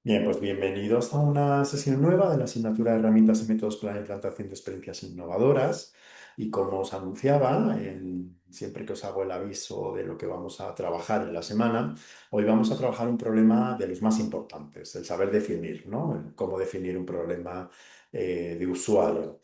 Bien, pues bienvenidos a una sesión nueva de la asignatura de herramientas y métodos para la implantación de experiencias innovadoras. Y como os anunciaba, siempre que os hago el aviso de lo que vamos a trabajar en la semana, hoy vamos a trabajar un problema de los más importantes, el saber definir, ¿no? El cómo definir un problema de usuario.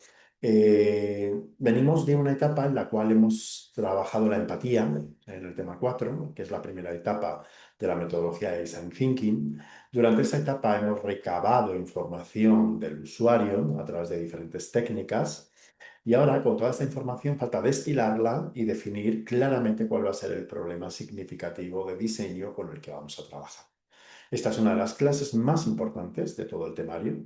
Venimos de una etapa en la cual hemos trabajado la empatía, en el tema 4, que es la primera etapa de la metodología de Design Thinking. Durante esa etapa hemos recabado información del usuario a través de diferentes técnicas y ahora con toda esta información falta destilarla y definir claramente cuál va a ser el problema significativo de diseño con el que vamos a trabajar. Esta es una de las clases más importantes de todo el temario.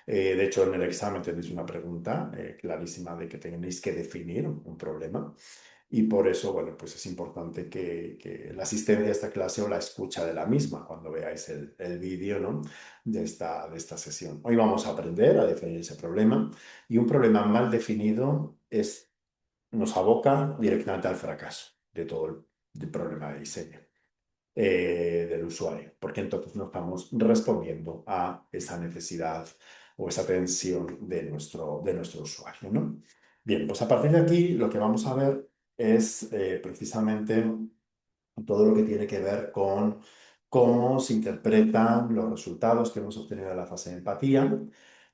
De hecho, en el examen tenéis una pregunta clarísima de que tenéis que definir un problema. Y por eso, bueno, pues es importante que la asistencia a esta clase o la escucha de la misma cuando veáis el vídeo, ¿no? de esta sesión. Hoy vamos a aprender a definir ese problema y un problema mal definido nos aboca directamente al fracaso de todo el problema de diseño del usuario, porque entonces no estamos respondiendo a esa necesidad o esa tensión de nuestro usuario, ¿no? Bien, pues a partir de aquí lo que vamos a ver es precisamente todo lo que tiene que ver con cómo se interpretan los resultados que hemos obtenido en la fase de empatía,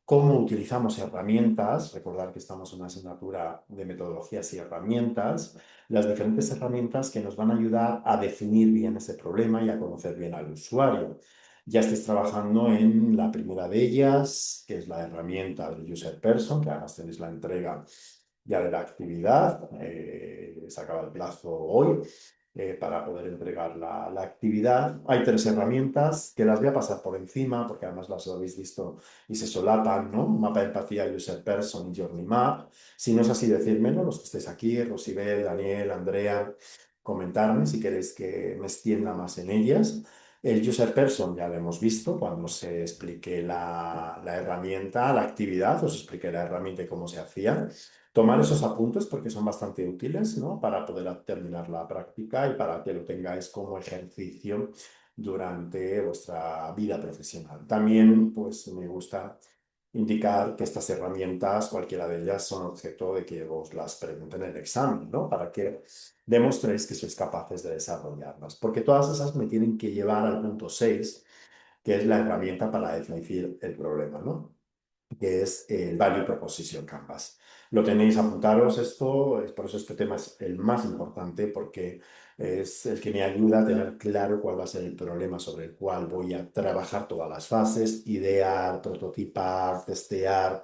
cómo utilizamos herramientas, recordar que estamos en una asignatura de metodologías y herramientas, las diferentes herramientas que nos van a ayudar a definir bien ese problema y a conocer bien al usuario. Ya estáis trabajando en la primera de ellas, que es la herramienta del User Person, que además tenéis la entrega ya de la actividad. Se acaba el plazo hoy para poder entregar la actividad. Hay tres herramientas que las voy a pasar por encima porque además las habéis visto y se solapan, ¿no? Mapa de empatía, User Person y Journey Map. Si no es así, decírmelo, los que estéis aquí, Rosibel, Daniel, Andrea, comentarme si queréis que me extienda más en ellas. El User Person ya lo hemos visto cuando se expliqué la herramienta, la actividad, os expliqué la herramienta y cómo se hacía. Tomar esos apuntes porque son bastante útiles, ¿no? Para poder terminar la práctica y para que lo tengáis como ejercicio durante vuestra vida profesional. También, pues, me gusta indicar que estas herramientas, cualquiera de ellas, son objeto de que os las pregunten en el examen, ¿no? Para que demostréis que sois capaces de desarrollarlas. Porque todas esas me tienen que llevar al punto 6, que es la herramienta para definir el problema, ¿no? Que es el Value Proposition Canvas. Lo tenéis, apuntaros esto, por eso este tema es el más importante, porque es el que me ayuda a tener claro cuál va a ser el problema sobre el cual voy a trabajar todas las fases, idear, prototipar, testear.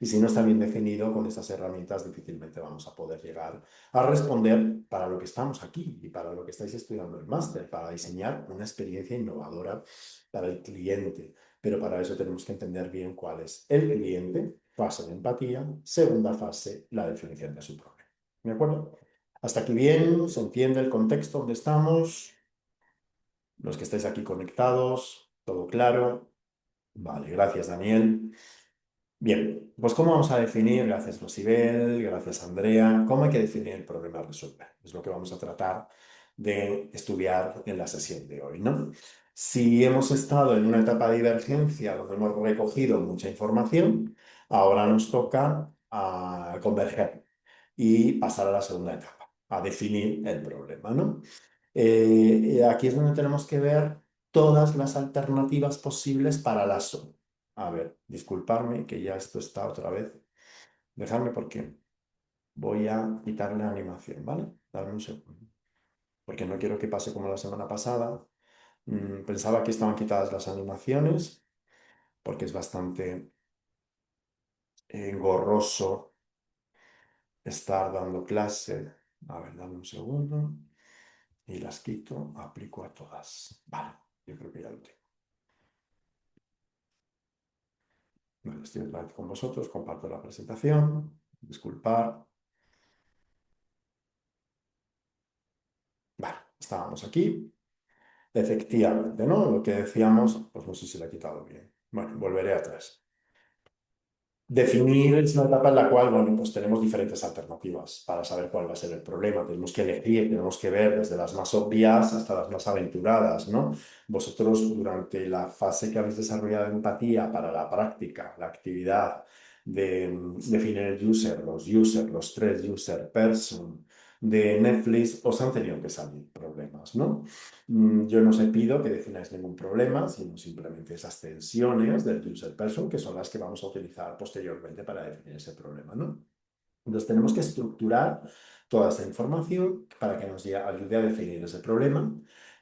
Y si no está bien definido, con estas herramientas difícilmente vamos a poder llegar a responder para lo que estamos aquí y para lo que estáis estudiando el máster, para diseñar una experiencia innovadora para el cliente. Pero para eso tenemos que entender bien cuál es el cliente, fase de empatía, segunda fase, la definición de su problema. ¿De acuerdo? Hasta aquí bien, se entiende el contexto donde estamos, los que estáis aquí conectados, todo claro. Vale, gracias Daniel. Bien, pues ¿cómo vamos a definir, gracias Rosibel, gracias Andrea, cómo hay que definir el problema a resolver? Es lo que vamos a tratar de estudiar en la sesión de hoy, ¿no? Si hemos estado en una etapa de divergencia donde hemos recogido mucha información, ahora nos toca converger y pasar a la segunda etapa, a definir el problema, ¿no? Aquí es donde tenemos que ver todas las alternativas posibles para la solución. A ver, disculparme que ya esto está otra vez. Dejadme porque voy a quitarle la animación, ¿vale? Dame un segundo. Porque no quiero que pase como la semana pasada. Pensaba que estaban quitadas las animaciones porque es bastante engorroso estar dando clase. A ver, dame un segundo. Y las quito, aplico a todas. Vale, yo creo que ya lo tengo. Vale, estoy otra vez con vosotros, comparto la presentación. Disculpar. Vale, estábamos aquí. Efectivamente, ¿no? Lo que decíamos, pues no sé si lo he quitado bien. Bueno, volveré atrás. Definir es una etapa en la cual, bueno, pues tenemos diferentes alternativas para saber cuál va a ser el problema. Tenemos que elegir, tenemos que ver desde las más obvias hasta las más aventuradas, ¿no? Vosotros, durante la fase que habéis desarrollado de empatía para la práctica, la actividad de definir el user, los tres user person de Netflix, os han tenido que salir problemas, ¿no? Yo no os pido que defináis ningún problema, sino simplemente esas tensiones del user person, que son las que vamos a utilizar posteriormente para definir ese problema, ¿no? Entonces tenemos que estructurar toda esa información para que nos ayude a definir ese problema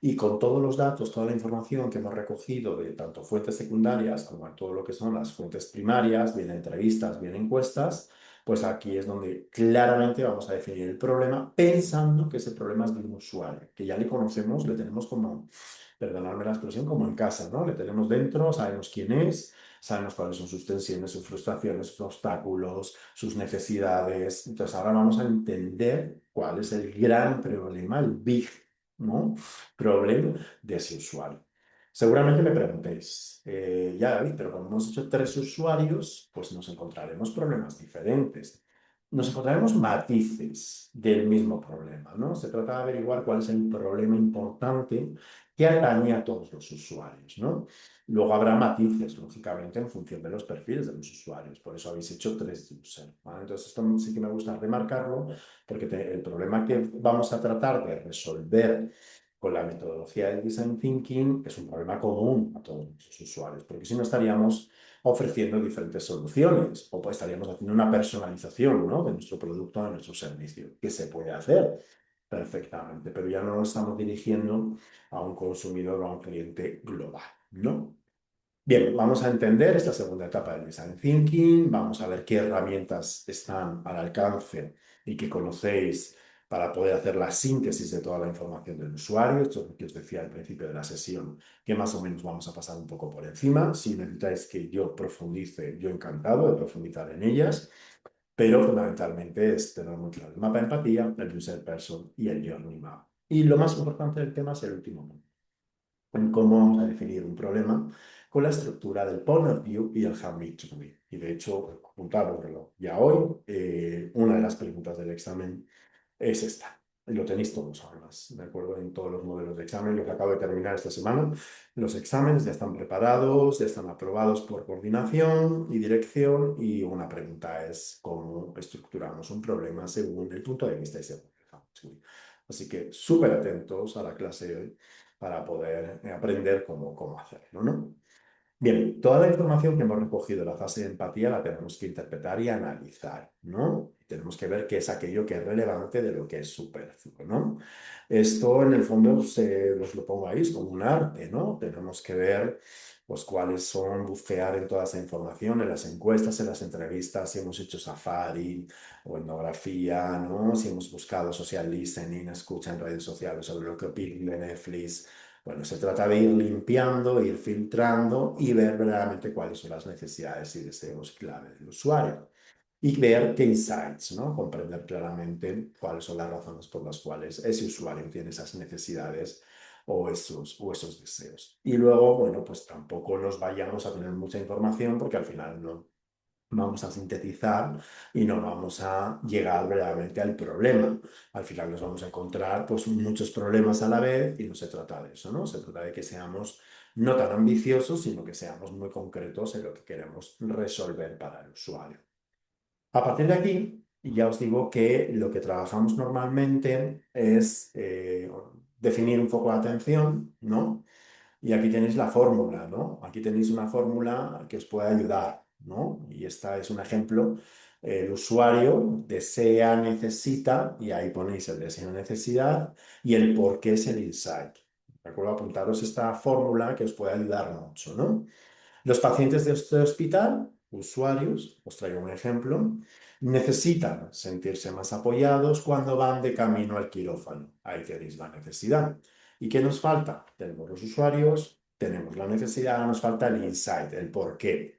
y con todos los datos, toda la información que hemos recogido de tanto fuentes secundarias como de todo lo que son las fuentes primarias, bien entrevistas, bien encuestas, pues aquí es donde claramente vamos a definir el problema pensando que ese problema es de un usuario, que ya le conocemos, le tenemos como, perdonadme la expresión, como en casa, ¿no? Le tenemos dentro, sabemos quién es. Sabemos cuáles son sus tensiones, sus frustraciones, sus obstáculos, sus necesidades. Entonces ahora vamos a entender cuál es el gran problema, el big, ¿no? Problema de ese usuario. Seguramente me preguntéis, ya David, pero como hemos hecho tres usuarios, pues nos encontraremos problemas diferentes. Nos encontraremos matices del mismo problema, ¿no? Se trata de averiguar cuál es el problema importante que atañe a todos los usuarios, ¿no? Luego habrá matices, lógicamente, en función de los perfiles de los usuarios. Por eso habéis hecho tres user, ¿vale? Entonces, esto sí que me gusta remarcarlo, porque el problema que vamos a tratar de resolver con la metodología del Design Thinking es un problema común a todos los usuarios, porque si no estaríamos ofreciendo diferentes soluciones o pues estaríamos haciendo una personalización, ¿no? De nuestro producto, de nuestro servicio, que se puede hacer perfectamente, pero ya no nos estamos dirigiendo a un consumidor o a un cliente global, ¿no? Bien, vamos a entender esta segunda etapa del Design Thinking, vamos a ver qué herramientas están al alcance y que conocéis para poder hacer la síntesis de toda la información del usuario. Esto es lo que os decía al principio de la sesión, que más o menos vamos a pasar un poco por encima. Si necesitáis que yo profundice, yo encantado de profundizar en ellas, pero fundamentalmente es tener muy claro el mapa de empatía, el user person y el journey map. Y lo más importante del tema es el último punto, en cómo vamos a definir un problema con la estructura del point of view y el how me to be. Y de hecho, apuntároslo ya hoy, una de las preguntas del examen es esta. Y lo tenéis todos además, ¿de acuerdo? En todos los modelos de examen, los acabo de terminar esta semana. Los exámenes ya están preparados, ya están aprobados por coordinación y dirección. Y una pregunta es cómo estructuramos un problema según el punto de vista y según el how to be. Así que súper atentos a la clase de hoy para poder aprender cómo hacerlo, ¿no? Bien, toda la información que hemos recogido en la fase de empatía la tenemos que interpretar y analizar, ¿no? Tenemos que ver qué es aquello que es relevante de lo que es superfluo, ¿no? Esto en el fondo os lo pongo ahí, es como un arte, ¿no? Tenemos que ver pues cuáles son, bucear en toda esa información, en las encuestas, en las entrevistas, si hemos hecho safari o etnografía, ¿no? Si hemos buscado social listening, escucha en redes sociales sobre lo que opinan de Netflix. Bueno, se trata de ir limpiando, ir filtrando y ver verdaderamente cuáles son las necesidades y deseos clave del usuario. Y ver qué insights, ¿no? Comprender claramente cuáles son las razones por las cuales ese usuario tiene esas necesidades o esos deseos. Y luego, bueno, pues tampoco nos vayamos a tener mucha información porque al final no vamos a sintetizar y no vamos a llegar verdaderamente al problema. Al final nos vamos a encontrar pues muchos problemas a la vez y no se trata de eso, ¿no? Se trata de que seamos no tan ambiciosos, sino que seamos muy concretos en lo que queremos resolver para el usuario. A partir de aquí, ya os digo que lo que trabajamos normalmente es definir un foco de atención, ¿no? Y aquí tenéis la fórmula, ¿no? Aquí tenéis una fórmula que os puede ayudar, ¿no? Y esta es un ejemplo. El usuario desea, necesita, y ahí ponéis el deseo, necesidad, y el por qué es el insight. ¿De acuerdo? Apuntaros esta fórmula que os puede ayudar mucho, ¿no? Los pacientes de este hospital, usuarios, os traigo un ejemplo, necesitan sentirse más apoyados cuando van de camino al quirófano. Ahí tenéis la necesidad. ¿Y qué nos falta? Tenemos los usuarios, tenemos la necesidad, nos falta el insight, el por qué.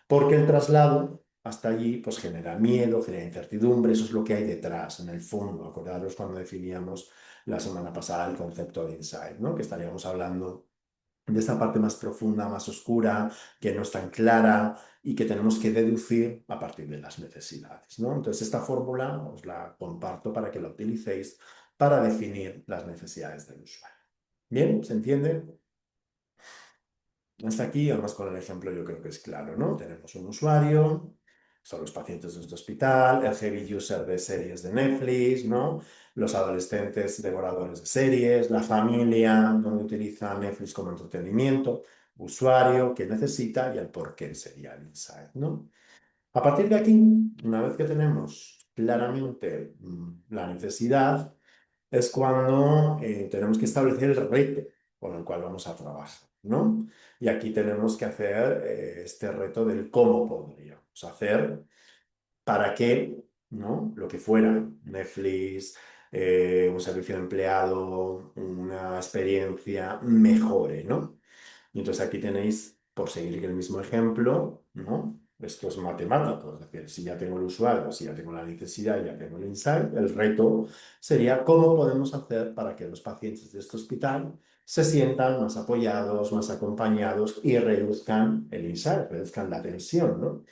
Porque el traslado hasta allí pues genera miedo, genera incertidumbre, eso es lo que hay detrás, en el fondo. Acordaros cuando definíamos la semana pasada el concepto de insight, ¿no? Que estaríamos hablando de esa parte más profunda, más oscura, que no es tan clara y que tenemos que deducir a partir de las necesidades, ¿no? Entonces, esta fórmula os la comparto para que la utilicéis para definir las necesidades del usuario. ¿Bien? ¿Se entiende? Hasta aquí, además con el ejemplo yo creo que es claro, ¿no? Tenemos un usuario, son los pacientes de este hospital, el heavy user de series de Netflix, ¿no? Los adolescentes devoradores de series, la familia donde utiliza Netflix como entretenimiento, usuario que necesita y el por qué sería el insight, ¿no? A partir de aquí, una vez que tenemos claramente la necesidad, es cuando tenemos que establecer el reto con el cual vamos a trabajar, ¿no? Y aquí tenemos que hacer este reto del cómo podríamos hacer para que, ¿no? Lo que fuera, Netflix, un servicio de empleado, una experiencia, mejore, ¿no? Y entonces aquí tenéis, por seguir el mismo ejemplo, ¿no? Esto es matemático, es decir, si ya tengo el usuario, si ya tengo la necesidad, ya tengo el insight, el reto sería cómo podemos hacer para que los pacientes de este hospital se sientan más apoyados, más acompañados y reduzcan el insight, reduzcan la tensión, ¿no?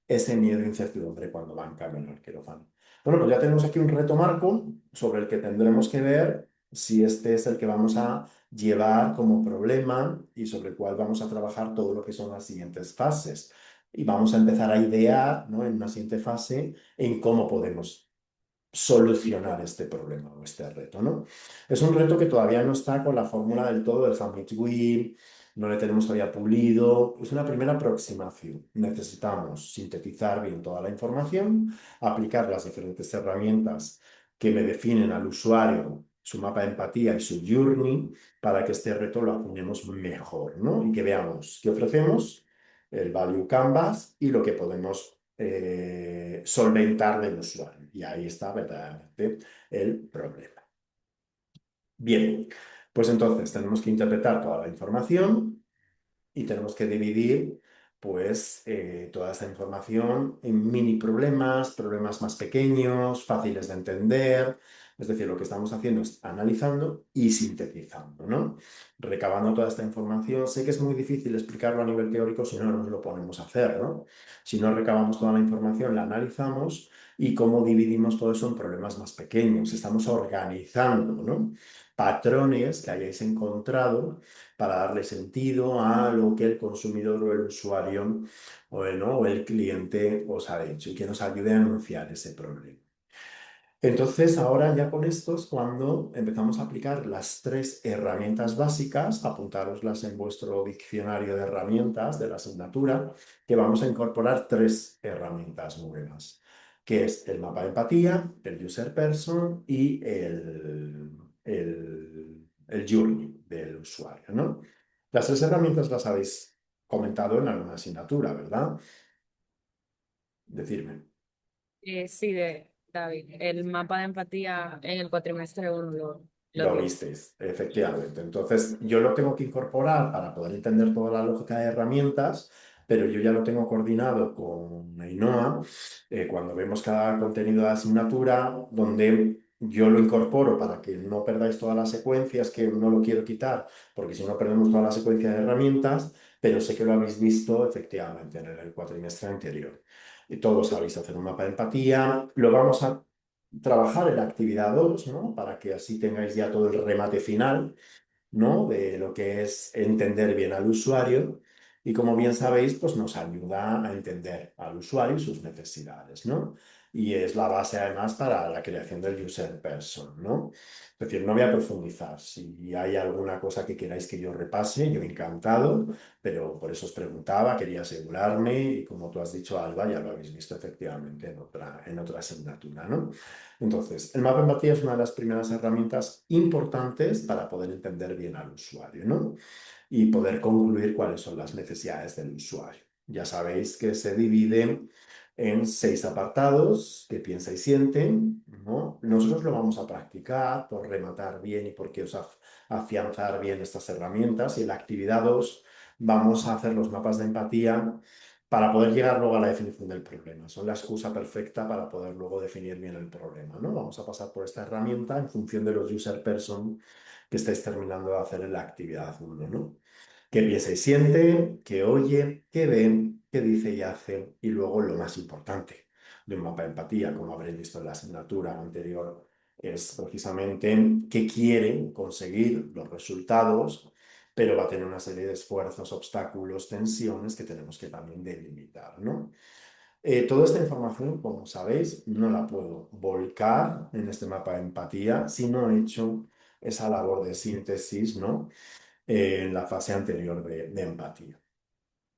Ese miedo e incertidumbre cuando van camino al quirófano. Bueno, pues ya tenemos aquí un reto marco sobre el que tendremos que ver si este es el que vamos a llevar como problema y sobre el cual vamos a trabajar todo lo que son las siguientes fases. Y vamos a empezar a idear, ¿no? En una siguiente fase en cómo podemos solucionar este problema o este reto, ¿no? Es un reto que todavía no está con la fórmula del todo del sandwich wheel, no le tenemos todavía pulido, es una primera aproximación. Necesitamos sintetizar bien toda la información, aplicar las diferentes herramientas que me definen al usuario, su mapa de empatía y su journey, para que este reto lo afinemos mejor, ¿no? Y que veamos qué ofrecemos, el value canvas y lo que podemos solventar del usuario. Y ahí está verdaderamente el problema. Bien, pues entonces tenemos que interpretar toda la información y tenemos que dividir pues toda esta información en mini problemas, problemas más pequeños, fáciles de entender. Es decir, lo que estamos haciendo es analizando y sintetizando, ¿no? Recabando toda esta información. Sé que es muy difícil explicarlo a nivel teórico si no nos lo ponemos a hacer, ¿no? Si no recabamos toda la información, la analizamos y cómo dividimos todo eso en problemas más pequeños. Estamos organizando, ¿no? Patrones que hayáis encontrado para darle sentido a lo que el consumidor o el usuario o el cliente os ha dicho y que nos ayude a anunciar ese problema. Entonces, ahora ya con esto es cuando empezamos a aplicar las tres herramientas básicas, apuntároslas en vuestro diccionario de herramientas de la asignatura, que vamos a incorporar tres herramientas nuevas, que es el mapa de empatía, el user person y el journey del usuario, ¿no? Las tres herramientas las habéis comentado en alguna asignatura, ¿verdad? Decirme. Sí, de David. El mapa de empatía en el cuatrimestre 1 lo Lo vi. visteis, efectivamente. Entonces, yo lo tengo que incorporar para poder entender toda la lógica de herramientas, pero yo ya lo tengo coordinado con Ainhoa cuando vemos cada contenido de asignatura, donde yo lo incorporo para que no perdáis todas las secuencias, que no lo quiero quitar, porque si no perdemos toda la secuencia de herramientas, pero sé que lo habéis visto efectivamente en el cuatrimestre anterior. Y todos sabéis hacer un mapa de empatía, lo vamos a trabajar en la actividad 2, ¿no? Para que así tengáis ya todo el remate final, ¿no? De lo que es entender bien al usuario. Y como bien sabéis, pues nos ayuda a entender al usuario y sus necesidades, ¿no? Y es la base además para la creación del user person, ¿no? Es decir, no voy a profundizar. Si hay alguna cosa que queráis que yo repase, yo encantado, pero por eso os preguntaba, quería asegurarme y como tú has dicho, Alba, ya lo habéis visto efectivamente en otra asignatura, ¿no? Entonces, el mapa empatía es una de las primeras herramientas importantes para poder entender bien al usuario, ¿no? Y poder concluir cuáles son las necesidades del usuario. Ya sabéis que se divide en 6 apartados, que piensa y siente, ¿no? Nosotros lo vamos a practicar por rematar bien y por afianzar bien estas herramientas. Y en la actividad 2 vamos a hacer los mapas de empatía para poder llegar luego a la definición del problema. Son la excusa perfecta para poder luego definir bien el problema, ¿no? Vamos a pasar por esta herramienta en función de los user person que estáis terminando de hacer en la actividad 1, ¿no? Que piensa y siente, que oye, que ve, que dice y hace. Y luego lo más importante de un mapa de empatía, como habréis visto en la asignatura anterior, es precisamente qué quiere conseguir, los resultados, pero va a tener una serie de esfuerzos, obstáculos, tensiones que tenemos que también delimitar, ¿no? Toda esta información, como sabéis, no la puedo volcar en este mapa de empatía si no he hecho esa labor de síntesis, ¿no? En la fase anterior de empatía.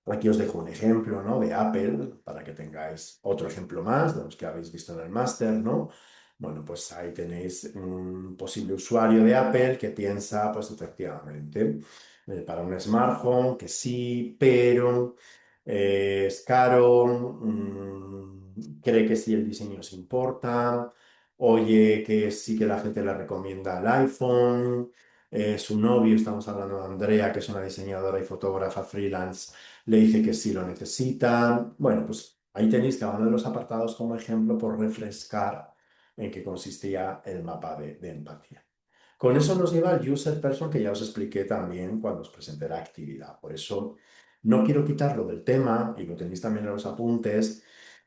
Aquí os dejo un ejemplo, ¿no? De Apple para que tengáis otro ejemplo más de los que habéis visto en el máster, ¿no? Bueno, pues ahí tenéis un posible usuario de Apple que piensa, pues efectivamente, para un smartphone, que sí, pero es caro, cree que sí el diseño se importa, oye que sí que la gente le recomienda el iPhone, su novio, estamos hablando de Andrea, que es una diseñadora y fotógrafa freelance, le dice que sí lo necesita. Bueno, pues ahí tenéis cada uno de los apartados como ejemplo por refrescar en qué consistía el mapa de empatía. Con eso nos lleva al user person que ya os expliqué también cuando os presenté la actividad. Por eso no quiero quitarlo del tema y lo tenéis también en los apuntes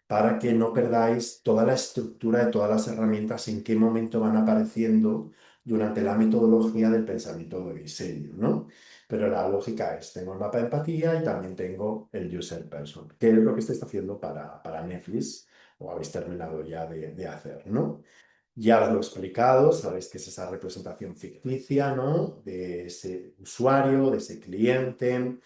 para que no perdáis toda la estructura de todas las herramientas en qué momento van apareciendo durante la metodología del pensamiento de diseño, ¿no? Pero la lógica es, tengo el mapa de empatía y también tengo el user person, que es lo que estáis haciendo para Netflix o habéis terminado ya de hacer, ¿no? Ya os lo he explicado, sabéis que es esa representación ficticia, ¿no? De ese usuario, de ese cliente,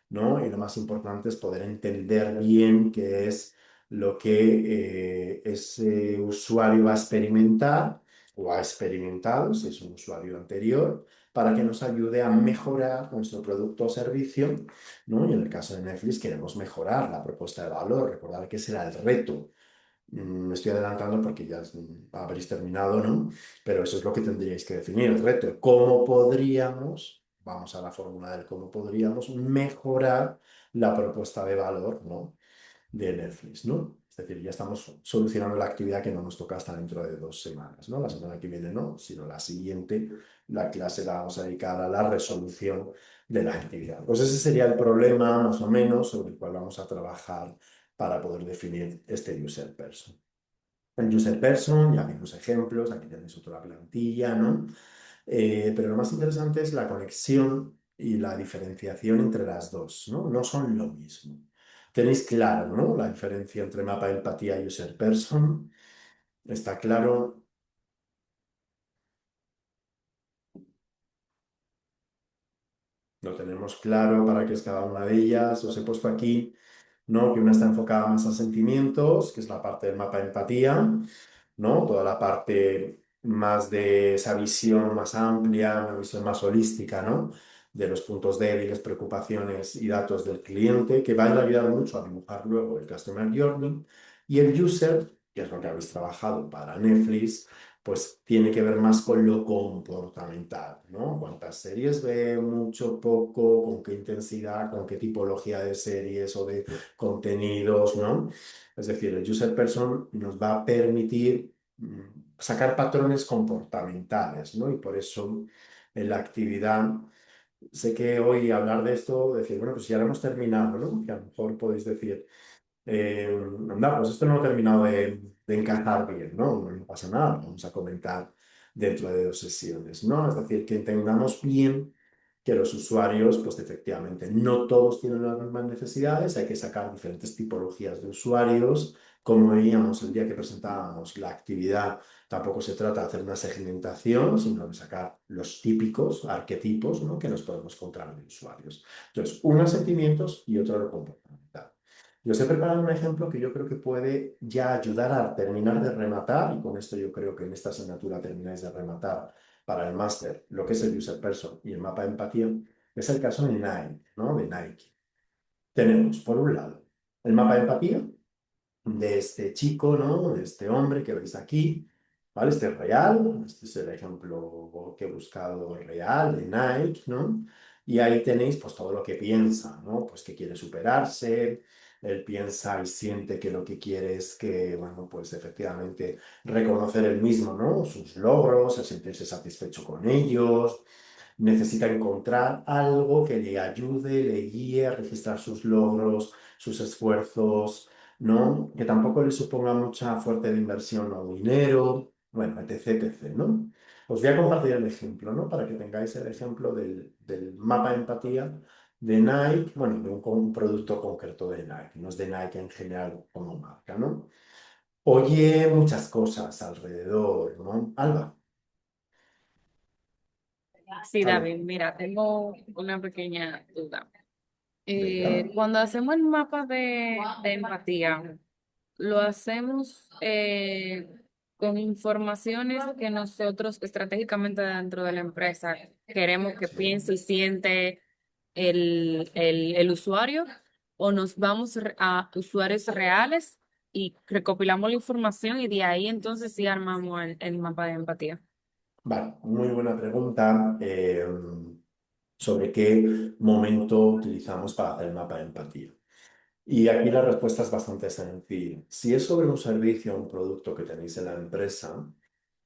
¿no? Y lo más importante es poder entender bien qué es lo que ese usuario va a experimentar o ha experimentado, si es un usuario anterior, para que nos ayude a mejorar nuestro producto o servicio, ¿no? Y en el caso de Netflix queremos mejorar la propuesta de valor, recordar que ese era el reto. Me estoy adelantando porque ya habréis terminado, ¿no? Pero eso es lo que tendríais que definir, el reto. ¿Cómo podríamos, vamos a la fórmula del cómo podríamos mejorar la propuesta de valor, ¿no? De Netflix, ¿no? Es decir, ya estamos solucionando la actividad que no nos toca hasta dentro de 2 semanas, ¿no? La semana que viene no, sino la siguiente, la clase la vamos a dedicar a la resolución de la actividad. Pues ese sería el problema, más o menos, sobre el cual vamos a trabajar para poder definir este user person. El user person, ya vimos ejemplos, aquí tenéis otra plantilla, ¿no? Pero lo más interesante es la conexión y la diferenciación entre las dos, ¿no? No son lo mismo. Tenéis claro, ¿no? La diferencia entre mapa de empatía y user person. Está claro, lo tenemos claro para qué es cada una de ellas. Os he puesto aquí, ¿no? Que una está enfocada más a sentimientos, que es la parte del mapa de empatía, ¿no? Toda la parte más de esa visión más amplia, una visión más holística, ¿no? De los puntos débiles, preocupaciones y datos del cliente, que van a ayudar mucho a dibujar luego el Customer Journey. Y el user, que es lo que habéis trabajado para Netflix, pues tiene que ver más con lo comportamental, ¿no? Cuántas series ve, mucho, poco, con qué intensidad, con qué tipología de series o de contenidos, ¿no? Es decir, el user person nos va a permitir sacar patrones comportamentales, ¿no? Y por eso en la actividad, sé que hoy hablar de esto, decir, bueno, pues ya lo hemos terminado, ¿no? Que a lo mejor podéis decir, anda, pues esto no lo he terminado de encajar bien, ¿no? No pasa nada, lo vamos a comentar dentro de 2 sesiones, ¿no? Es decir, que entendamos bien que los usuarios, pues efectivamente, no todos tienen las mismas necesidades, hay que sacar diferentes tipologías de usuarios. Como veíamos el día que presentábamos la actividad, tampoco se trata de hacer una segmentación, sino de sacar los típicos arquetipos, ¿no? Que nos podemos encontrar de usuarios. Entonces, unos sentimientos y otro lo comportamental. Yo os he preparado un ejemplo que yo creo que puede ya ayudar a terminar de rematar, y con esto yo creo que en esta asignatura termináis de rematar para el máster lo que es el user person y el mapa de empatía, que es el caso de Nike, ¿no? De Nike. Tenemos, por un lado, el mapa de empatía de este chico, ¿no? De este hombre que veis aquí, ¿vale? Este es real, este es el ejemplo que he buscado real de Nike, ¿no? Y ahí tenéis pues todo lo que piensa, ¿no? Pues que quiere superarse, él piensa y siente que lo que quiere es que, bueno, pues efectivamente reconocer él mismo, ¿no? Sus logros, el sentirse satisfecho con ellos, necesita encontrar algo que le ayude, le guíe a registrar sus logros, sus esfuerzos, ¿no? Que tampoco le suponga mucha fuerte de inversión o dinero, bueno, etc, etc, ¿no? Os voy a compartir el ejemplo, ¿no? Para que tengáis el ejemplo del mapa de empatía de Nike, bueno, de un producto concreto de Nike, no es de Nike en general como marca, ¿no? Oye muchas cosas alrededor, ¿no? Alba, Sí, Alba, David, mira, tengo una pequeña duda. venga. Cuando hacemos el mapa de empatía, lo hacemos con informaciones que nosotros estratégicamente dentro de la empresa queremos que Sí. piense y siente el usuario, o nos vamos a usuarios reales y recopilamos la información y de ahí entonces sí armamos el mapa de empatía. Vale, muy buena pregunta sobre qué momento utilizamos para hacer el mapa de empatía. Y aquí la respuesta es bastante sencilla. Si es sobre un servicio o un producto que tenéis en la empresa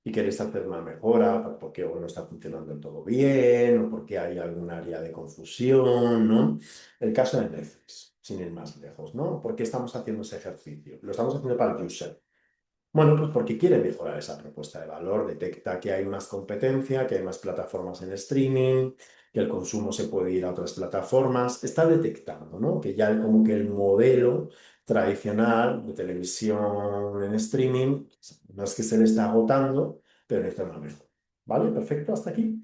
y queréis hacer una mejora, porque o no está funcionando del todo bien, o porque hay algún área de confusión, ¿no? El caso de Netflix, sin ir más lejos, ¿no? ¿Por qué estamos haciendo ese ejercicio? Lo estamos haciendo para el user. Bueno, pues porque quiere mejorar esa propuesta de valor, detecta que hay más competencia, que hay más plataformas en streaming, que el consumo se puede ir a otras plataformas. Está detectando, ¿no? Que ya como que el modelo tradicional de televisión en streaming no es que se le está agotando, pero necesita una mejor. ¿Vale? Perfecto, hasta aquí.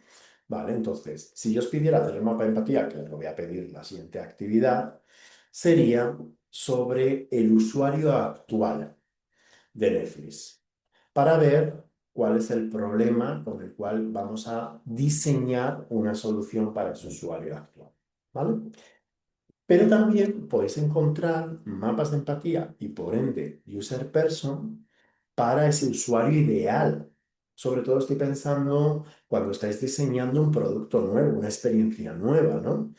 Vale, entonces, si yo os pidiera hacer el mapa de empatía, que os lo voy a pedir en la siguiente actividad, sería sobre el usuario actual de Netflix para ver cuál es el problema con el cual vamos a diseñar una solución para ese usuario actual. ¿Vale? Pero también podéis encontrar mapas de empatía y por ende user person para ese usuario ideal. Sobre todo estoy pensando cuando estáis diseñando un producto nuevo, una experiencia nueva, ¿no?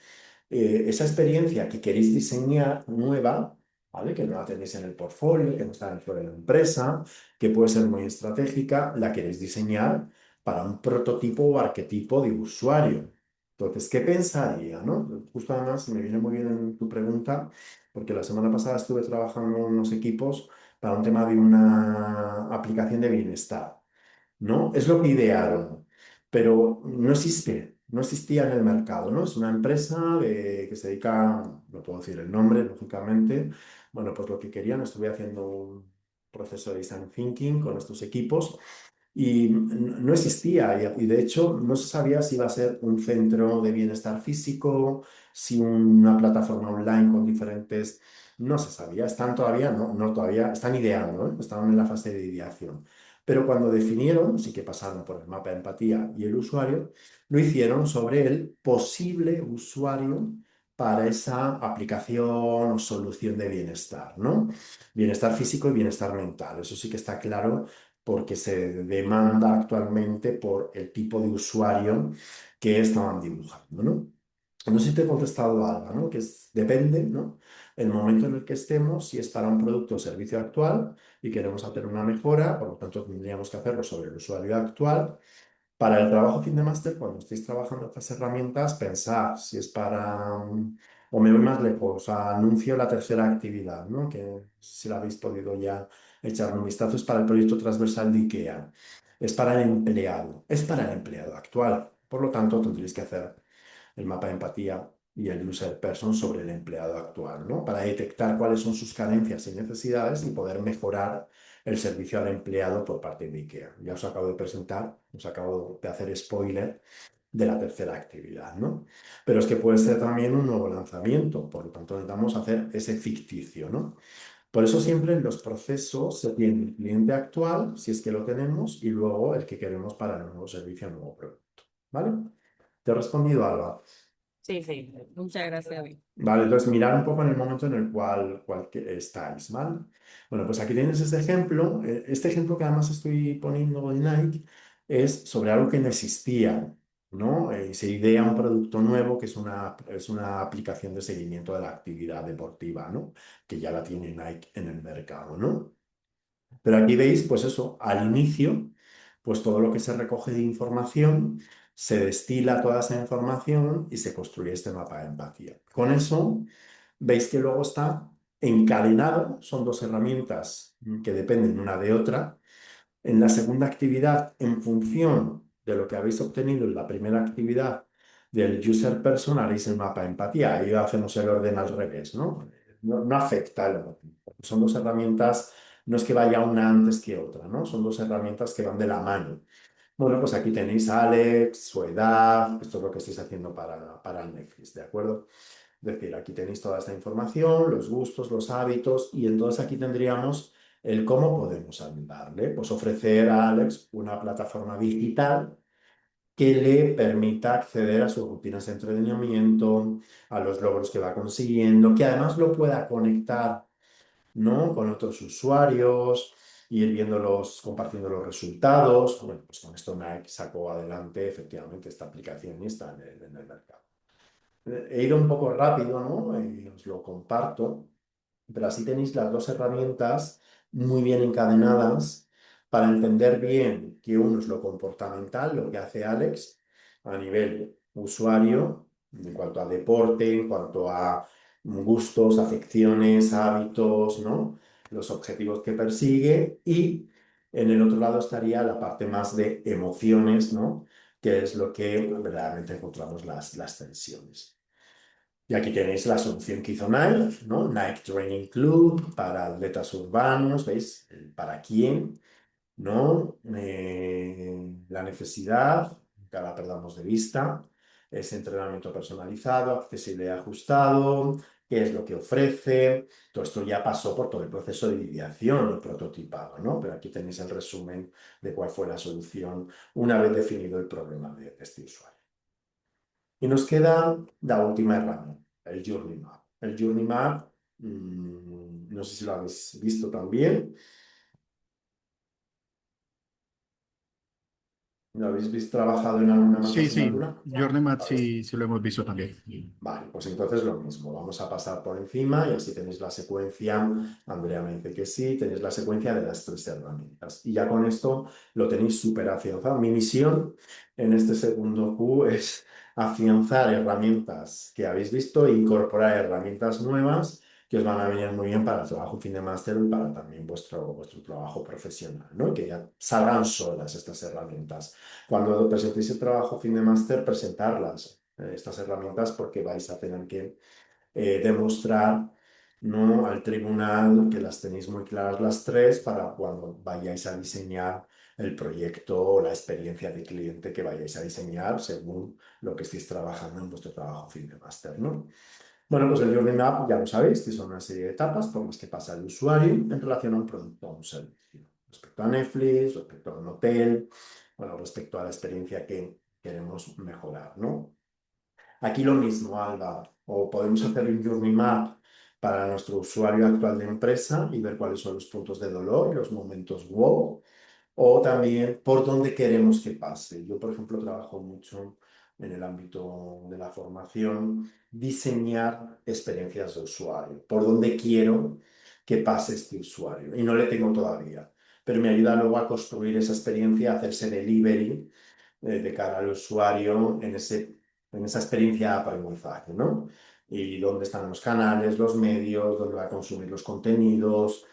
Esa experiencia que queréis diseñar nueva, ¿vale? Que no la tenéis en el portfolio, que no está dentro de la empresa, que puede ser muy estratégica, la queréis diseñar para un prototipo o arquetipo de usuario. Entonces, ¿qué pensaría, no? Justo además me viene muy bien en tu pregunta, porque la semana pasada estuve trabajando en unos equipos para un tema de una aplicación de bienestar. ¿No? Es lo que idearon, pero no existe, no existía en el mercado, ¿no? Es una empresa que se dedica, no puedo decir el nombre, lógicamente, bueno, pues lo que querían, estuve haciendo un proceso de design thinking con estos equipos y no existía y de hecho no se sabía si iba a ser un centro de bienestar físico, si una plataforma online con diferentes... No se sabía, están todavía, no, no todavía, están ideando, ¿eh? Estaban en la fase de ideación. Pero cuando definieron, sí que pasaron por el mapa de empatía y el usuario, lo hicieron sobre el posible usuario para esa aplicación o solución de bienestar, ¿no? Bienestar físico y bienestar mental. Eso sí que está claro porque se demanda actualmente por el tipo de usuario que estaban dibujando, ¿no? No sé si te he contestado algo, ¿no? Depende, ¿no? El momento en el que estemos, si es para un producto o servicio actual y queremos hacer una mejora, por lo tanto tendríamos que hacerlo sobre el usuario actual. Para el trabajo fin de máster, cuando estéis trabajando estas herramientas, pensar si es para, o me voy más lejos, anuncio la tercera actividad, ¿no? Que si la habéis podido ya echar un vistazo, es para el proyecto transversal de IKEA. Es para el empleado actual. Por lo tanto, tendréis que hacer el mapa de empatía y el user person sobre el empleado actual, ¿no? Para detectar cuáles son sus carencias y necesidades y poder mejorar el servicio al empleado por parte de IKEA. Ya os acabo de presentar, os acabo de hacer spoiler de la tercera actividad, ¿no? Pero es que puede ser también un nuevo lanzamiento, por lo tanto necesitamos hacer ese ficticio, ¿no? Por eso siempre en los procesos se tiene el cliente actual, si es que lo tenemos, y luego el que queremos para el nuevo servicio, el nuevo producto, ¿vale? ¿Te he respondido, Alba? Sí, sí, muchas gracias, David. Vale, entonces mirar un poco en el momento en el cual que estáis, ¿vale? Bueno, pues aquí tienes este ejemplo. Este ejemplo que además estoy poniendo de Nike es sobre algo que no existía, ¿no? Se idea un producto nuevo que es una aplicación de seguimiento de la actividad deportiva, ¿no? Que ya la tiene Nike en el mercado, ¿no? Pero aquí veis, pues eso, al inicio, pues todo lo que se recoge de información se destila toda esa información y se construye este mapa de empatía. Con eso, veis que luego está encadenado, son dos herramientas que dependen una de otra. En la segunda actividad, en función de lo que habéis obtenido en la primera actividad del user person, haréis el mapa de empatía. Ahí hacemos el orden al revés, ¿no? No afecta el orden. Son dos herramientas, no es que vaya una antes que otra, ¿no? Son dos herramientas que van de la mano. Bueno, pues aquí tenéis a Alex, su edad, esto es lo que estáis haciendo para el Netflix, ¿de acuerdo? Es decir, aquí tenéis toda esta información, los gustos, los hábitos, y entonces aquí tendríamos el cómo podemos ayudarle. Pues ofrecer a Alex una plataforma digital que le permita acceder a sus rutinas de entrenamiento, a los logros que va consiguiendo, que además lo pueda conectar, ¿no?, con otros usuarios, ir viéndolos, compartiendo los resultados. Bueno, pues con esto Nike sacó adelante efectivamente esta aplicación y está en el mercado. He ido un poco rápido, ¿no? Y os lo comparto, pero así tenéis las dos herramientas muy bien encadenadas para entender bien que uno es lo comportamental, lo que hace Alex a nivel usuario, en cuanto a deporte, en cuanto a gustos, afecciones, hábitos, ¿no? Los objetivos que persigue, y en el otro lado estaría la parte más de emociones, ¿no? Que es lo que verdaderamente encontramos las tensiones. Y aquí tenéis la solución que hizo Nike, ¿no? Nike Training Club para atletas urbanos, ¿veis? ¿Para quién? ¿No? La necesidad, que la perdamos de vista, es entrenamiento personalizado, accesible y ajustado, qué es lo que ofrece. Todo esto ya pasó por todo el proceso de ideación y prototipado, ¿no? Pero aquí tenéis el resumen de cuál fue la solución una vez definido el problema de este usuario. Y nos queda la última herramienta, el Journey Map. El Journey Map, no sé si lo habéis visto también. ¿Lo habéis visto trabajado en alguna más Sí, sí, asignatura? Journey Math Vale. sí, sí lo hemos visto también. Vale, pues entonces lo mismo. Vamos a pasar por encima y así tenéis la secuencia. Andrea me dice que sí, tenéis la secuencia de las tres herramientas. Y ya con esto lo tenéis súper afianzado. Mi misión en este segundo Q es afianzar herramientas que habéis visto e incorporar herramientas nuevas que os van a venir muy bien para el trabajo fin de máster y para también vuestro trabajo profesional, ¿no? Y que ya salgan solas estas herramientas. Cuando presentéis el trabajo fin de máster, presentarlas, estas herramientas, porque vais a tener que demostrar, ¿no?, al tribunal que las tenéis muy claras las tres para cuando vayáis a diseñar el proyecto o la experiencia de cliente que vayáis a diseñar según lo que estéis trabajando en vuestro trabajo fin de máster, ¿no? Bueno, pues el Journey Map ya lo sabéis, que son una serie de etapas por las que pasa el usuario en relación a un producto o un servicio. Respecto a Netflix, respecto a un hotel, bueno, respecto a la experiencia que queremos mejorar, ¿no? Aquí lo mismo, Alba, o podemos hacer un Journey Map para nuestro usuario actual de empresa y ver cuáles son los puntos de dolor, los momentos wow, o también por dónde queremos que pase. Yo, por ejemplo, trabajo mucho en el ámbito de la formación, diseñar experiencias de usuario, por dónde quiero que pase este usuario. Y no le tengo todavía, pero me ayuda luego a construir esa experiencia, a hacerse delivery de cara al usuario en esa experiencia de aprendizaje, ¿no? Y dónde están los canales, los medios, dónde va a consumir los contenidos,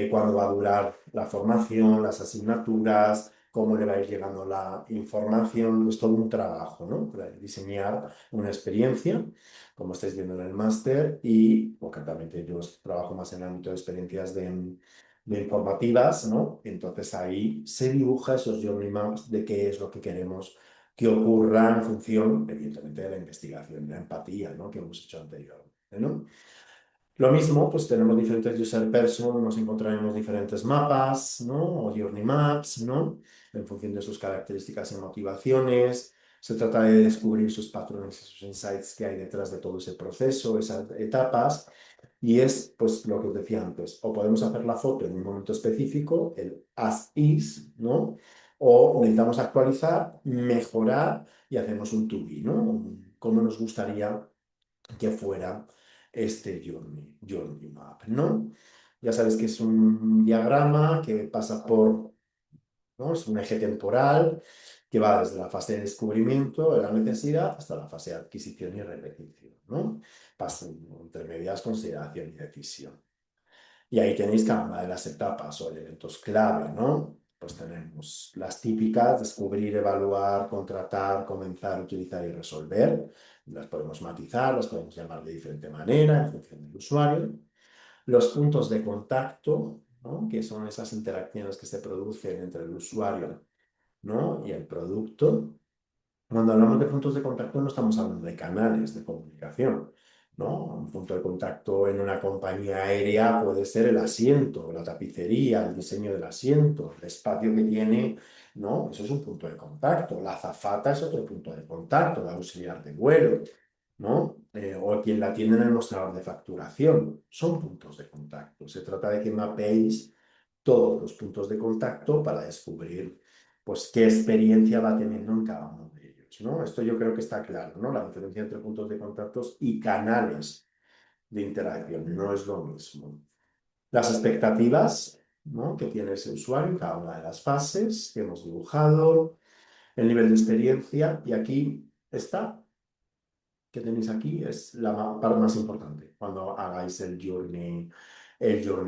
cuándo va a durar la formación, las asignaturas, cómo le va a ir llegando la información. Es todo un trabajo, ¿no? Para diseñar una experiencia, como estáis viendo en el máster, y concretamente yo trabajo más en el ámbito de experiencias de informativas, ¿no? Entonces ahí se dibuja esos journey maps de qué es lo que queremos que ocurra en función, evidentemente, de la investigación, de la empatía, ¿no?, que hemos hecho anteriormente, ¿no? Lo mismo, pues tenemos diferentes user person, nos encontraremos diferentes mapas, ¿no? O journey maps, ¿no? En función de sus características y motivaciones. Se trata de descubrir sus patrones y sus insights que hay detrás de todo ese proceso, esas etapas. Y es, pues, lo que os decía antes, o podemos hacer la foto en un momento específico, el as is, ¿no? O necesitamos actualizar, mejorar y hacemos un to be, ¿no? Cómo nos gustaría que fuera este journey map, ¿no? Ya sabes que es un diagrama que pasa por, ¿no? Es un eje temporal que va desde la fase de descubrimiento de la necesidad hasta la fase de adquisición y repetición, ¿no? Entre medias, consideración y decisión. Y ahí tenéis cada una de las etapas o elementos clave, ¿no? Pues tenemos las típicas: descubrir, evaluar, contratar, comenzar, utilizar y resolver. Las podemos matizar, las podemos llamar de diferente manera en función del usuario. Los puntos de contacto, ¿no? Que son esas interacciones que se producen entre el usuario, ¿no? y el producto. Cuando hablamos de puntos de contacto no estamos hablando de canales de comunicación, ¿no? Un punto de contacto en una compañía aérea puede ser el asiento, la tapicería, el diseño del asiento, el espacio que tiene, ¿no? Eso es un punto de contacto. La azafata es otro punto de contacto, el auxiliar de vuelo, ¿no? O quien la atiende en el mostrador de facturación. Son puntos de contacto. Se trata de que mapeéis todos los puntos de contacto para descubrir, pues, qué experiencia va teniendo en cada uno de ellos, ¿no? Esto yo creo que está claro, ¿no? La diferencia entre puntos de contactos y canales de interacción no es lo mismo. Las expectativas, ¿no? que tiene ese usuario en cada una de las fases que hemos dibujado, el nivel de experiencia, y aquí está, que tenéis aquí, es la parte más importante cuando hagáis el journey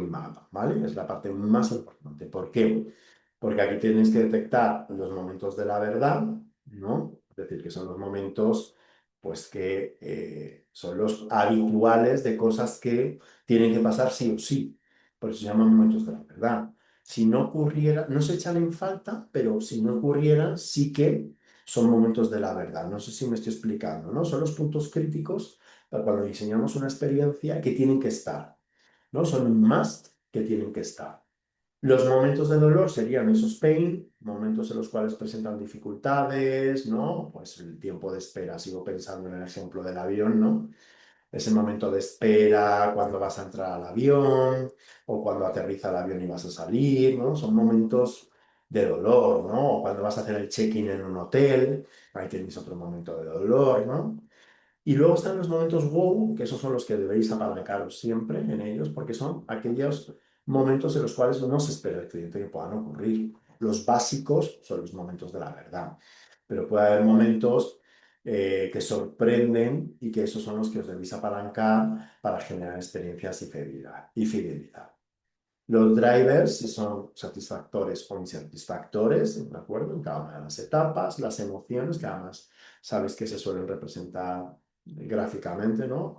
map, ¿vale? Es la parte más importante. ¿Por qué? Porque aquí tenéis que detectar los momentos de la verdad, ¿no? Es decir, que son los momentos, pues, que son los habituales de cosas que tienen que pasar sí o sí. Por eso se llaman momentos de la verdad. Si no ocurriera, no se echan en falta, pero si no ocurrieran, sí que son momentos de la verdad. No sé si me estoy explicando, ¿no? Son los puntos críticos para cuando diseñamos una experiencia que tienen que estar, ¿no? Son un must que tienen que estar. Los momentos de dolor serían esos pain, momentos en los cuales presentan dificultades, ¿no? Pues el tiempo de espera, sigo pensando en el ejemplo del avión, ¿no? Ese momento de espera cuando vas a entrar al avión o cuando aterriza el avión y vas a salir, ¿no? Son momentos de dolor, ¿no? O cuando vas a hacer el check-in en un hotel, ahí tenéis otro momento de dolor, ¿no? Y luego están los momentos wow, que esos son los que debéis apalancaros siempre en ellos, porque son aquellos momentos en los cuales no se espera el cliente que puedan ocurrir. Los básicos son los momentos de la verdad, pero puede haber momentos que sorprenden y que esos son los que os debéis apalancar para generar experiencias y fidelidad. Los drivers, si son satisfactores o insatisfactores, ¿de acuerdo? En cada una de las etapas, las emociones, que además sabéis que se suelen representar gráficamente, ¿no?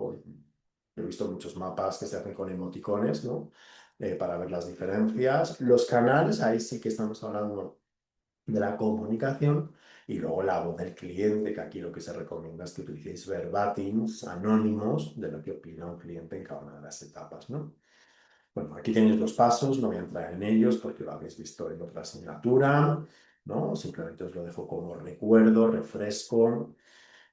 He visto muchos mapas que se hacen con emoticones, ¿no? Para ver las diferencias. Los canales, ahí sí que estamos hablando de la comunicación, y luego la voz del cliente, que aquí lo que se recomienda es que utilicéis verbatims anónimos de lo que opina un cliente en cada una de las etapas, ¿no? Bueno, aquí tenéis los pasos, no voy a entrar en ellos porque lo habéis visto en otra asignatura, ¿no? Simplemente os lo dejo como recuerdo, refresco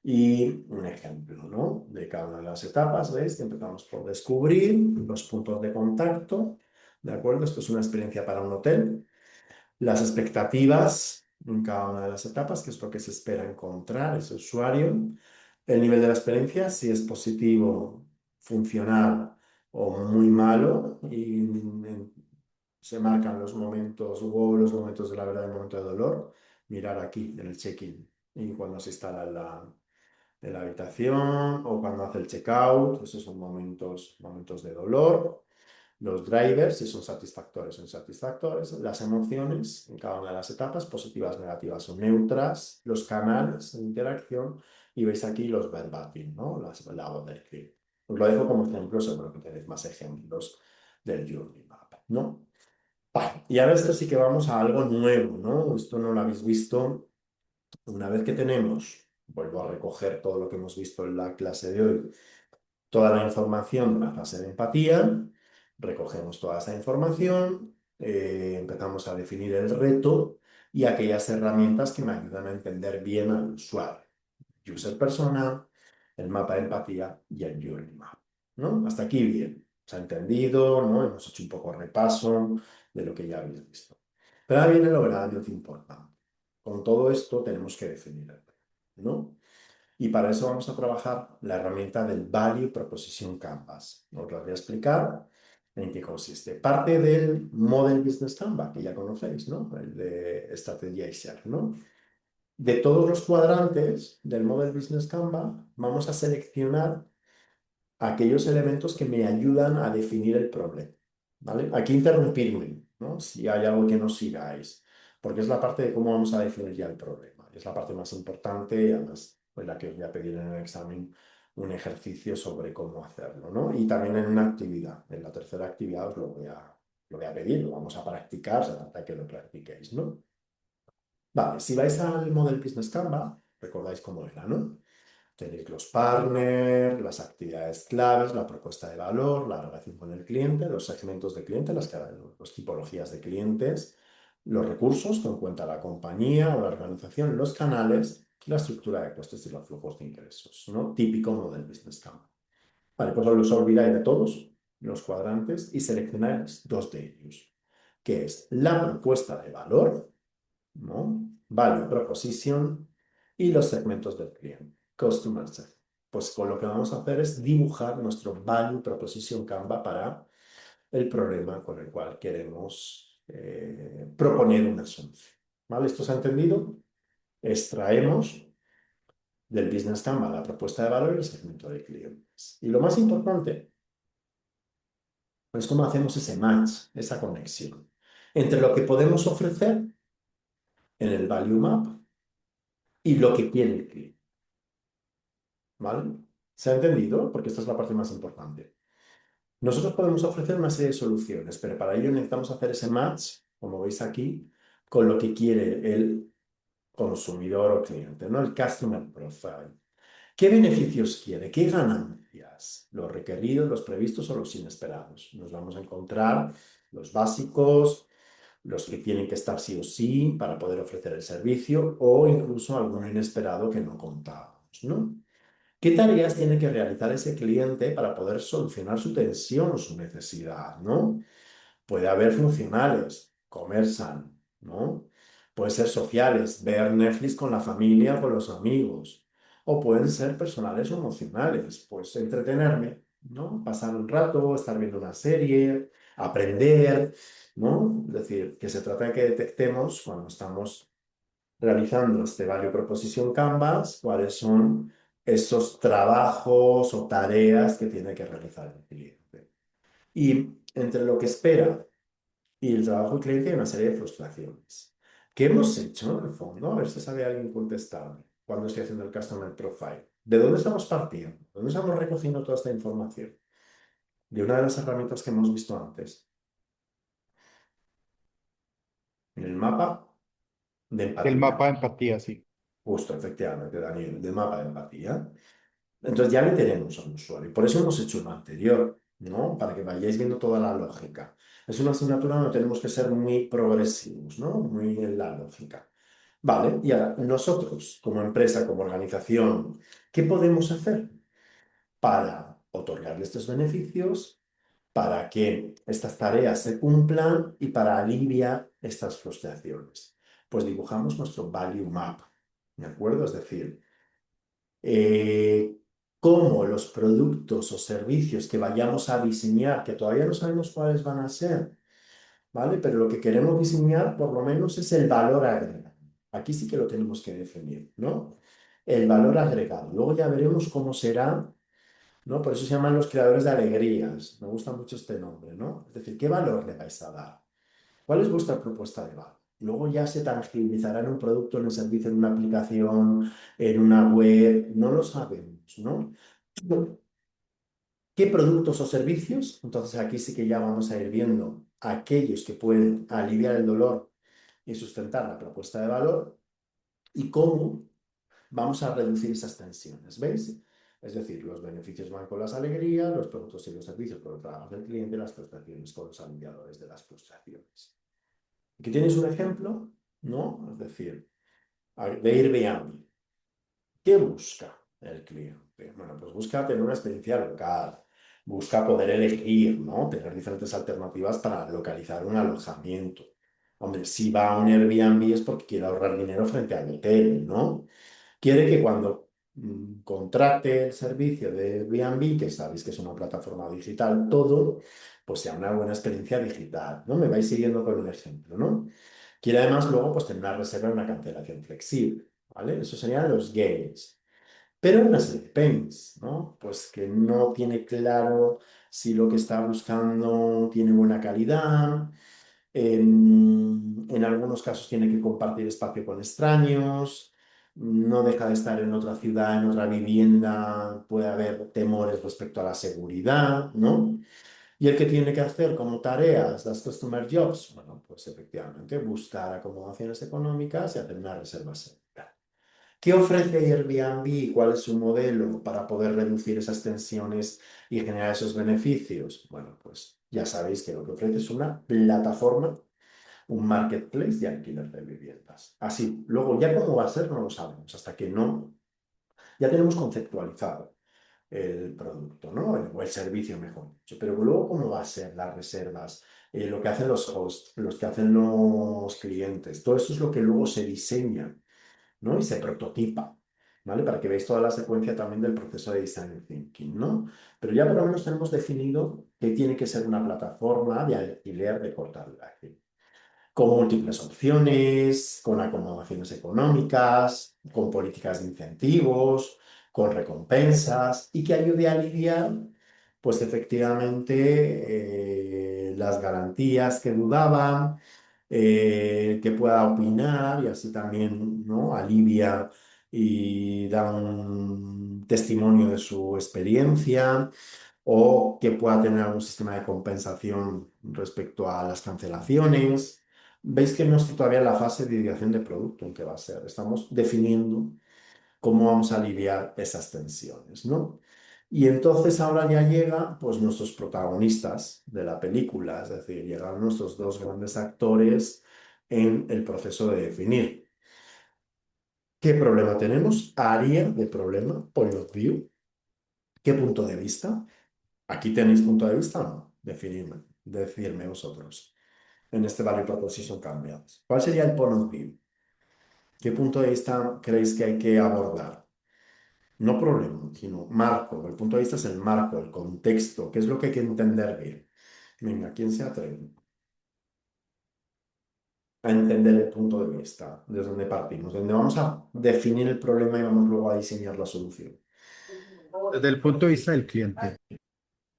y un ejemplo, ¿no? De cada una de las etapas, ¿veis? Empezamos por descubrir los puntos de contacto, ¿de acuerdo? Esto es una experiencia para un hotel. Las expectativas en cada una de las etapas, que es lo que se espera encontrar ese usuario. El nivel de la experiencia, si es positivo, funcional o muy malo, y se marcan los momentos wow, los momentos de la verdad, el momento de dolor. Mirar aquí en el check-in y cuando se instala en la habitación o cuando hace el check-out, esos son momentos de dolor. Los drivers, si son satisfactores o insatisfactores, las emociones en cada una de las etapas, positivas, negativas o neutras, los canales de interacción, y veis aquí los verbatim, ¿no? La voz del clip. Os lo dejo como ejemplo, seguro que tenéis más ejemplos del Journey Map, ¿no? Vale, y ahora esto sí que vamos a algo nuevo, ¿no? Esto no lo habéis visto. Una vez que tenemos, vuelvo a recoger todo lo que hemos visto en la clase de hoy, toda la información de la fase de empatía, recogemos toda esa información, empezamos a definir el reto y aquellas herramientas que me ayudan a entender bien al usuario. User persona, el mapa de empatía y el journey map, ¿no? Hasta aquí bien. Se ha entendido, ¿no? Hemos hecho un poco repaso de lo que ya habéis visto. Pero ahora viene lo verdaderamente importante. Con todo esto tenemos que definir el reto, ¿no? Y para eso vamos a trabajar la herramienta del Value Proposition Canvas. Os lo voy a explicar en qué consiste. Parte del Model Business Canvas, que ya conocéis, ¿no? El de Strategizer, ¿no? De todos los cuadrantes del Model Business Canva, vamos a seleccionar aquellos elementos que me ayudan a definir el problema, ¿vale? Aquí interrumpirme, ¿no? Si hay algo que no sigáis, porque es la parte de cómo vamos a definir ya el problema. Es la parte más importante y además pues la que os voy a pedir en el examen un ejercicio sobre cómo hacerlo, ¿no? Y también en una actividad. En la tercera actividad os lo voy a pedir, lo vamos a practicar, se trata de que lo practiquéis, ¿no? Vale, si vais al Model Business Canva, recordáis cómo era, ¿no? Tenéis los partners, las actividades claves, la propuesta de valor, la relación con el cliente, los segmentos de cliente, las tipologías de clientes, los recursos que cuenta la compañía o la organización, los canales, la estructura de costes y los flujos de ingresos, ¿no? Típico modelo Business Canva. Vale, pues os olvidáis de todos los cuadrantes y seleccionáis dos de ellos, que es la propuesta de valor, ¿no? Value Proposition y los segmentos del cliente, Customer Segment. Pues con lo que vamos a hacer es dibujar nuestro Value Proposition Canva para el problema con el cual queremos proponer una solución. ¿Vale? ¿Esto se ha entendido? Extraemos del Business Canva la propuesta de valor y el segmento de clientes. Y lo más importante es cómo hacemos ese match, esa conexión entre lo que podemos ofrecer en el Value Map y lo que quiere el cliente. ¿Vale? ¿Se ha entendido? Porque esta es la parte más importante. Nosotros podemos ofrecer una serie de soluciones, pero para ello necesitamos hacer ese match, como veis aquí, con lo que quiere el consumidor o cliente, ¿no? El Customer Profile. ¿Qué beneficios quiere? ¿Qué ganancias? ¿Los requeridos, los previstos o los inesperados? Nos vamos a encontrar los básicos, los que tienen que estar sí o sí para poder ofrecer el servicio o incluso alguno inesperado que no contábamos, ¿no? ¿Qué tareas tiene que realizar ese cliente para poder solucionar su tensión o su necesidad, ¿no? Puede haber funcionales, comer sano, ¿no? Puede ser sociales, ver Netflix con la familia o con los amigos. O pueden ser personales o emocionales, pues entretenerme, ¿no? Pasar un rato, estar viendo una serie, aprender, ¿no? Es decir, que se trata de que detectemos cuando estamos realizando este Value Proposition Canvas, cuáles son esos trabajos o tareas que tiene que realizar el cliente. Y entre lo que espera y el trabajo del cliente hay una serie de frustraciones. ¿Qué hemos hecho en el fondo? A ver si sabe alguien contestarme cuando estoy haciendo el Customer Profile. ¿De dónde estamos partiendo? ¿De dónde estamos recogiendo toda esta información? De una de las herramientas que hemos visto antes, en el mapa de El empatía. mapa de empatía, sí. Justo, efectivamente, Daniel, de mapa de empatía. Entonces ya le tenemos a un usuario. Por eso hemos hecho uno anterior, ¿no? Para que vayáis viendo toda la lógica. Es una asignatura donde tenemos que ser muy progresivos, ¿no? Muy en la lógica. Vale, y ahora nosotros, como empresa, como organización, ¿qué podemos hacer para otorgarle estos beneficios, para que estas tareas se cumplan y para aliviar estas frustraciones? Pues dibujamos nuestro Value Map, ¿de acuerdo? Es decir, eh, cómo los productos o servicios que vayamos a diseñar, que todavía no sabemos cuáles van a ser, ¿vale? Pero lo que queremos diseñar por lo menos es el valor agregado. Aquí sí que lo tenemos que definir, ¿no? El valor agregado. Luego ya veremos cómo será, ¿no? Por eso se llaman los creadores de alegrías. Me gusta mucho este nombre, ¿no? Es decir, ¿qué valor le vais a dar? ¿Cuál es vuestra propuesta de valor? Luego ya se tangibilizará en un producto, en un servicio, en una aplicación, en una web, no lo sabemos, ¿no? ¿Qué productos o servicios? Entonces aquí sí que ya vamos a ir viendo aquellos que pueden aliviar el dolor y sustentar la propuesta de valor y cómo vamos a reducir esas tensiones, ¿veis? Es decir, los beneficios van con las alegrías, los productos y los servicios con el trabajo del cliente, las frustraciones con los aliviadores de las frustraciones. Aquí tienes un ejemplo, ¿no? Es decir, de Airbnb. ¿Qué busca el cliente? Bueno, pues busca tener una experiencia local, busca poder elegir, ¿no? Tener diferentes alternativas para localizar un alojamiento. Hombre, si va a un Airbnb es porque quiere ahorrar dinero frente al hotel, ¿no? Quiere que cuando contrate el servicio de Airbnb, que sabéis que es una plataforma digital, todo, pues sea una buena experiencia digital, ¿no? Me vais siguiendo con un ejemplo, ¿no? Quiere además luego pues tener una reserva y una cancelación flexible. ¿vale? Esos serían los gains. Pero hay una serie de pains, ¿no? Pues que no tiene claro si lo que está buscando tiene buena calidad, en algunos casos tiene que compartir espacio con extraños, no deja de estar en otra ciudad, en otra vivienda, puede haber temores respecto a la seguridad, ¿no? Y el que tiene que hacer como tareas las customer jobs, bueno, pues efectivamente buscar acomodaciones económicas y hacer una reserva segura. ¿Qué ofrece Airbnb y cuál es su modelo para poder reducir esas tensiones y generar esos beneficios? Bueno, pues ya sabéis que lo que ofrece es una plataforma, un marketplace de alquiler de viviendas. Así, luego ya cómo va a ser no lo sabemos, hasta que no, ya tenemos conceptualizado el producto, ¿no? O el servicio, mejor dicho. Pero luego cómo va a ser las reservas, lo que hacen los hosts, los que hacen los clientes, todo eso es lo que luego se diseña, ¿no? Y se prototipa, ¿vale? Para que veáis toda la secuencia también del proceso de design thinking, ¿no? Pero ya por lo menos tenemos definido que tiene que ser una plataforma de alquiler de corta duración con múltiples opciones, con acomodaciones económicas, con políticas de incentivos, con recompensas y que ayude a aliviar, pues efectivamente, las garantías que dudaban, que pueda opinar y así también, ¿no? Alivia y da un testimonio de su experiencia o que pueda tener algún sistema de compensación respecto a las cancelaciones. Veis que no está todavía en la fase de ideación de producto en que va a ser. Estamos definiendo cómo vamos a aliviar esas tensiones, ¿no? Y entonces ahora ya llega, pues, nuestros protagonistas de la película, es decir, llegan nuestros dos grandes actores en el proceso de definir. ¿Qué problema tenemos? Área de problema, point of view. ¿Qué punto de vista? ¿Aquí tenéis punto de vista o no? Decidme vosotros. En este value proposition cambiados. ¿Cuál sería el point of view? ¿Qué punto de vista creéis que hay que abordar? No problema, sino marco. El punto de vista es el marco, el contexto. ¿Qué es lo que hay que entender bien? Venga, ¿quién se atreve a entender el punto de vista? ¿Desde donde partimos? Donde vamos a definir el problema y vamos luego a diseñar la solución. Desde el punto de vista del cliente.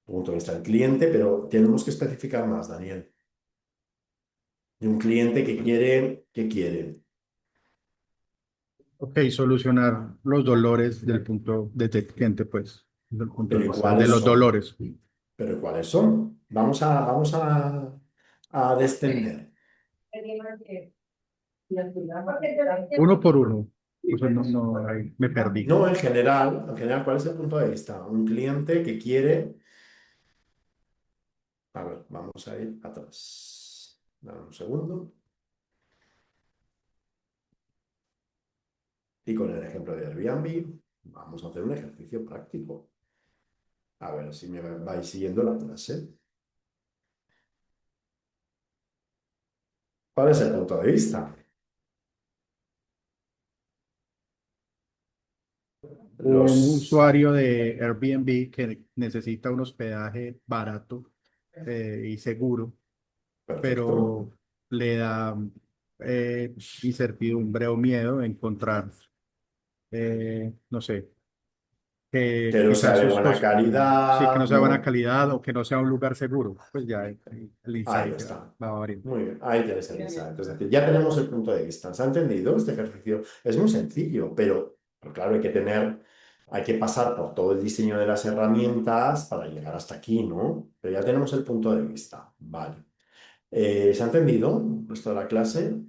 Punto de vista del cliente, pero tenemos que especificar más, Daniel. De un cliente que quiere, ¿qué quiere? Ok, solucionar los dolores del punto del cliente, pues, desde el punto de Pero ¿y vista de cuáles los son? dolores. ¿Pero cuáles son? Vamos a descender. Uno por uno. O sea, no, no, ahí me perdí. No, en general, ¿cuál es el punto de vista? Un cliente que quiere... A ver, vamos a ir atrás. Dame un segundo. Y con el ejemplo de Airbnb, vamos a hacer un ejercicio práctico. A ver si me vais siguiendo la clase. ¿Cuál es el punto de vista? Un Los... usuario de Airbnb que necesita un hospedaje barato y seguro, Perfecto. pero le da incertidumbre o miedo de encontrar, no sé, que Que no sea quizás de sus buena sí, que no calidad, sea buena ¿no? calidad o que no sea un lugar seguro. Pues ya el Ahí insight ya está. va a variar. Muy bien, ahí tenéis el insight. Es decir, ya tenemos el punto de vista. ¿Se ha entendido este ejercicio? Es muy sencillo, pero claro, hay que pasar por todo el diseño de las herramientas para llegar hasta aquí, ¿no? Pero ya tenemos el punto de vista. Vale. ¿Se ha entendido el resto de la clase?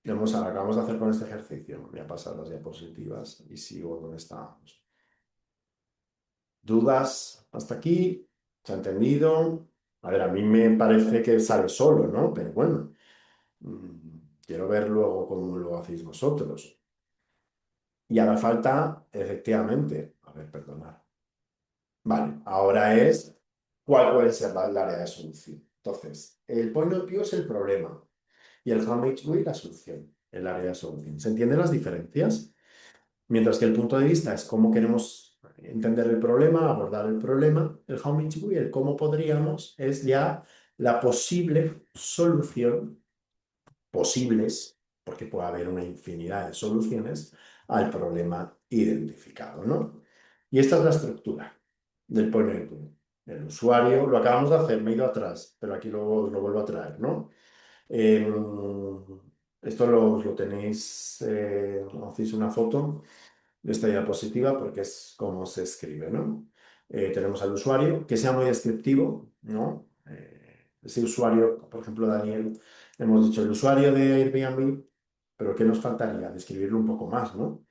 Acabamos de hacer con este ejercicio. Voy a pasar las diapositivas y sigo donde estábamos. ¿Dudas hasta aquí? ¿Se ha entendido? A ver, a mí me parece que sale solo, ¿no? Pero bueno. Quiero ver luego cómo lo hacéis vosotros. Y ahora falta, efectivamente, a ver, perdonad. Vale, ahora es cuál puede ser el área de solución. Entonces, el point of view es el problema y el how much we la solución, el área de solución. ¿Se entienden las diferencias? Mientras que el punto de vista es cómo queremos entender el problema, abordar el problema, el how much we, el cómo podríamos, es ya la posible solución, posibles porque puede haber una infinidad de soluciones al problema identificado, ¿no? Y esta es la estructura del point of view. El usuario, lo acabamos de hacer, me he ido atrás, pero aquí lo vuelvo a traer, ¿no? Eh, Esto lo tenéis, hacéis una foto de esta diapositiva porque es como se escribe, ¿no? Tenemos al usuario, que sea muy descriptivo, ¿no? Ese usuario, por ejemplo, Daniel, hemos dicho el usuario de Airbnb, pero ¿qué nos faltaría? Describirlo un poco más, ¿no?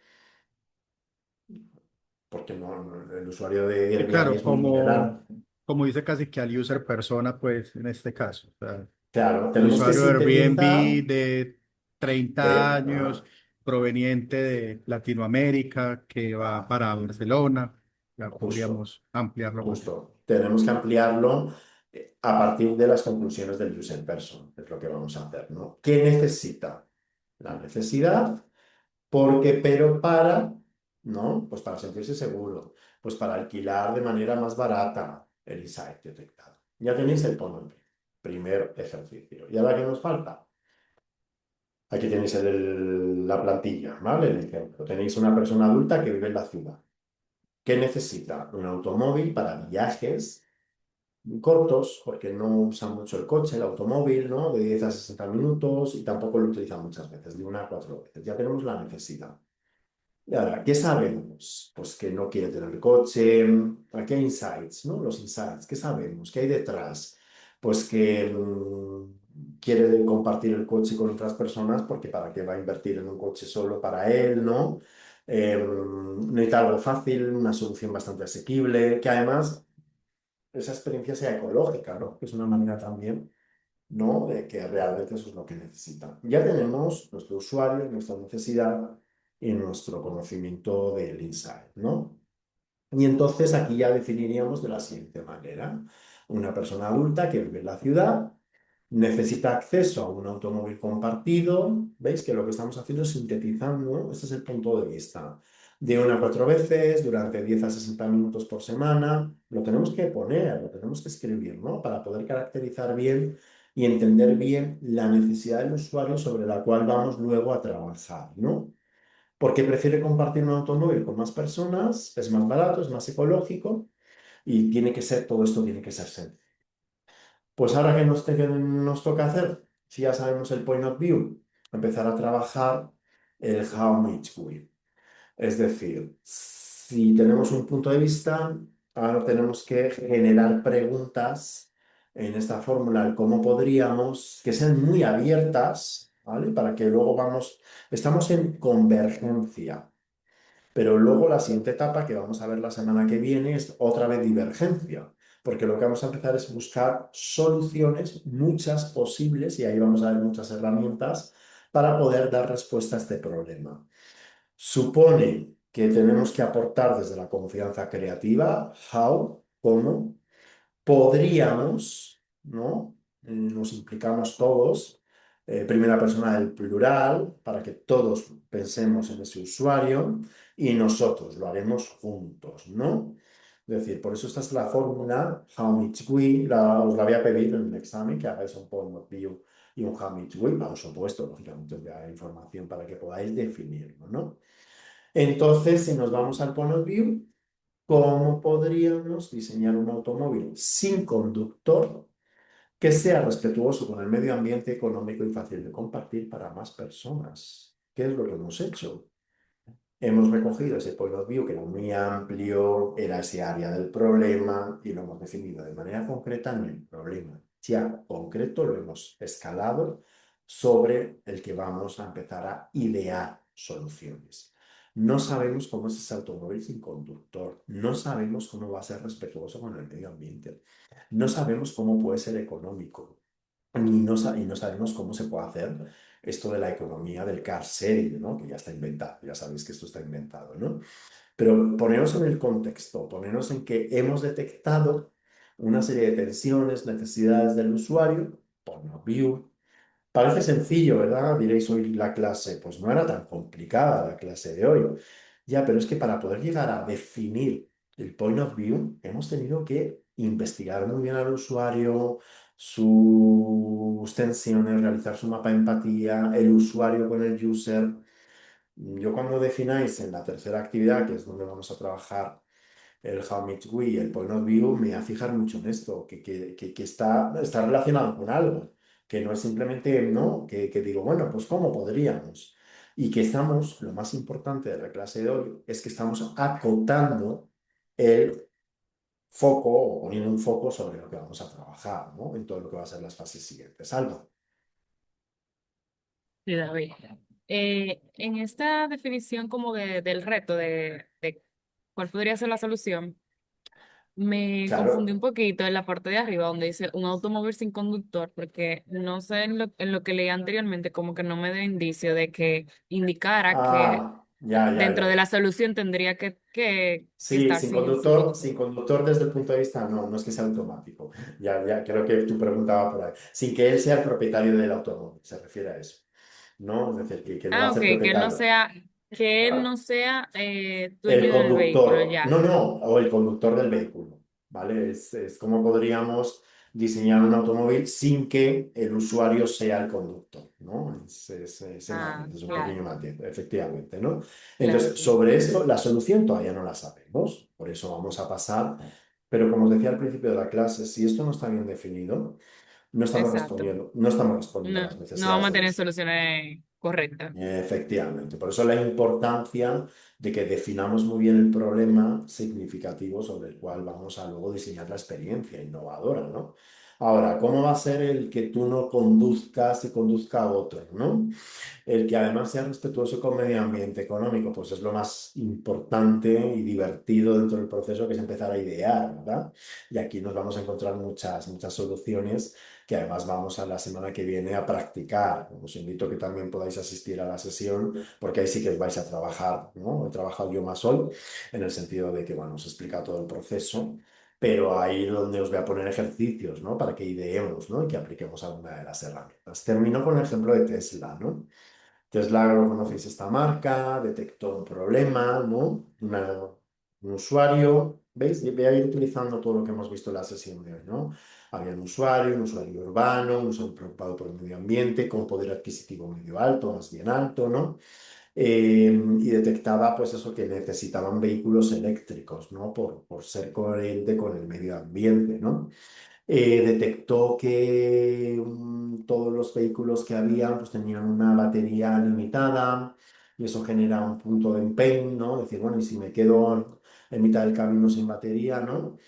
Porque el usuario de Y Airbnb claro, es muy general. como dice casi que al user persona, pues en este caso. O sea, Claro, el tenemos que usuario de sintetizar Airbnb de 30 de... años, proveniente de Latinoamérica, que va para Barcelona, ya justo. podríamos ampliarlo más. Justo, tenemos que ampliarlo a partir de las conclusiones del user person, es lo que vamos a hacer, ¿no? ¿Qué necesita? La necesidad, porque, pero para, ¿no? Pues para sentirse seguro, pues para alquilar de manera más barata el insight detectado. Ya tenéis el primer ejercicio. ¿Y ahora qué nos falta? Aquí tenéis la plantilla, ¿vale? El ejemplo. Tenéis una persona adulta que vive en la ciudad. ¿Qué necesita? Un automóvil para viajes cortos, porque no usan mucho el coche, el automóvil, ¿no? De 10 a 60 minutos y tampoco lo utilizan muchas veces, de 1 a 4 veces. Ya tenemos la necesidad. Y ahora, ¿qué sabemos? Pues que no quiere tener coche. Aquí hay insights, ¿no? Los insights, ¿qué sabemos? ¿Qué hay detrás? Pues que quiere compartir el coche con otras personas porque para qué va a invertir en un coche solo para él, ¿no? Necesita algo fácil, una solución bastante asequible, que además esa experiencia sea ecológica, ¿no? Que es una manera también, ¿no? De que realmente eso es lo que necesitan. Ya tenemos nuestro usuario, nuestra necesidad y nuestro conocimiento del insight, ¿no? Y entonces aquí ya definiríamos de la siguiente manera. Una persona adulta que vive en la ciudad necesita acceso a un automóvil compartido. ¿Veis que lo que estamos haciendo es sintetizando? Este es el punto de vista. De 1 a 4 veces, durante 10 a 60 minutos por semana. Lo tenemos que poner, lo tenemos que escribir, ¿no? Para poder caracterizar bien y entender bien la necesidad del usuario sobre la cual vamos luego a trabajar, ¿no? Porque prefiere compartir un automóvil con más personas, es más barato, es más ecológico y tiene que ser, todo esto tiene que ser sencillo. Pues ahora que nos toca hacer, si ya sabemos el point of view, empezar a trabajar el how much we. Es decir, si tenemos un punto de vista, ahora tenemos que generar preguntas en esta fórmula, el cómo podríamos, que sean muy abiertas, ¿vale? Para que luego estamos en convergencia. Pero luego la siguiente etapa que vamos a ver la semana que viene es otra vez divergencia, porque lo que vamos a empezar es buscar soluciones, muchas posibles, y ahí vamos a ver muchas herramientas para poder dar respuesta a este problema. Supone que tenemos que aportar desde la confianza creativa, how, cómo, podríamos, ¿no? Nos implicamos todos, primera persona del plural, para que todos pensemos en ese usuario y nosotros lo haremos juntos, ¿no? Es decir, por eso esta es la fórmula, how much we, os la voy a pedir en el examen, que hagáis un point of view y un how much we, por supuesto, lógicamente os voy a dar información para que podáis definirlo, ¿no? Entonces, si nos vamos al point of view, ¿cómo podríamos diseñar un automóvil sin conductor que sea respetuoso con el medio ambiente, económico y fácil de compartir para más personas? ¿Qué es lo que hemos hecho? Hemos recogido ese point of view que era muy amplio, era ese área del problema y lo hemos definido de manera concreta en el problema. Ya concreto lo hemos escalado sobre el que vamos a empezar a idear soluciones. No sabemos cómo es ese automóvil sin conductor, no sabemos cómo va a ser respetuoso con el medio ambiente, no sabemos cómo puede ser económico, y no sabemos cómo se puede hacer esto de la economía del car sharing, ¿no? Que ya está inventado, ya sabéis que esto está inventado, ¿no? Pero poneros en el contexto, poneros en que hemos detectado una serie de tensiones, necesidades del usuario, point of view. Parece sencillo, ¿verdad? Diréis hoy la clase, pues no era tan complicada la clase de hoy. Ya, pero es que para poder llegar a definir el point of view, hemos tenido que investigar muy bien al usuario, sus tensiones, realizar su mapa de empatía, el usuario con el user. Yo cuando defináis en la tercera actividad, que es donde vamos a trabajar el How Meets We, el Point of View, me voy a fijar mucho en esto, que está relacionado con algo, que no es simplemente, ¿no? Que digo, bueno, pues ¿cómo podríamos? Y que estamos, lo más importante de la clase de hoy, es que estamos acotando el foco o poniendo un foco sobre lo que vamos a trabajar, ¿no? En todo lo que va a ser las fases siguientes. Alba. Sí, David. En esta definición como del reto de cuál podría ser la solución, me confundí un Claro. poquito en la parte de arriba donde dice un automóvil sin conductor, porque no sé en lo que leí anteriormente, como que no me dio indicio de que indicara que Ya. dentro de la solución tendría que Sí, estar sin sin conductor. conductor desde el punto de vista, no, no es que sea automático. Ya, creo que tu pregunta va por ahí. Sin que él sea el propietario del automóvil, se refiere a eso. ¿No? Es decir, que no va a Ah, ok, ser propietario. que él no sea El dueño del vehículo conductor, ya. no, o el conductor del vehículo, ¿vale? Es como podríamos diseñar un automóvil sin que el usuario sea el conductor, ¿no? Ese Ah, matiz, es un claro, pequeño matiz, efectivamente, ¿no? claro, Entonces, claro. sobre esto, la solución todavía no la sabemos, por eso vamos a pasar, pero como os decía al principio de la clase, si esto no está bien definido, Exacto. no estamos respondiendo a No, las no necesidades vamos a del tener usuario. soluciones correctas. Efectivamente, por eso la importancia de que definamos muy bien el problema significativo sobre el cual vamos a luego diseñar la experiencia innovadora, ¿no? Ahora, ¿cómo va a ser el que tú no conduzcas y conduzca a otro, ¿no? El que además sea respetuoso con medio ambiente económico, pues es lo más importante y divertido dentro del proceso, que es empezar a idear, ¿verdad? Y aquí nos vamos a encontrar muchas soluciones que además vamos a la semana que viene a practicar. Os invito a que también podáis asistir a la sesión, porque ahí sí que vais a trabajar, ¿no? He trabajado yo más hoy, en el sentido de que, bueno, os explica todo el proceso, pero ahí donde os voy a poner ejercicios, ¿no? Para que ideemos, ¿no? Y que apliquemos alguna de las herramientas. Termino con el ejemplo de Tesla, ¿no? Tesla, lo conocéis esta marca, detectó un problema, ¿no? Un usuario, ¿veis? Voy a ir utilizando todo lo que hemos visto en la sesión de hoy, ¿no? Había un usuario urbano, un usuario preocupado por el medio ambiente, con poder adquisitivo medio alto, más bien alto, ¿no? Y detectaba, pues eso, que necesitaban vehículos eléctricos, ¿no? Por ser coherente con el medio ambiente, ¿no? Detectó que todos los vehículos que habían pues tenían una batería limitada y eso genera un punto de pain, ¿no? Decir, bueno, ¿y si me quedo en mitad del camino sin batería, ¿no?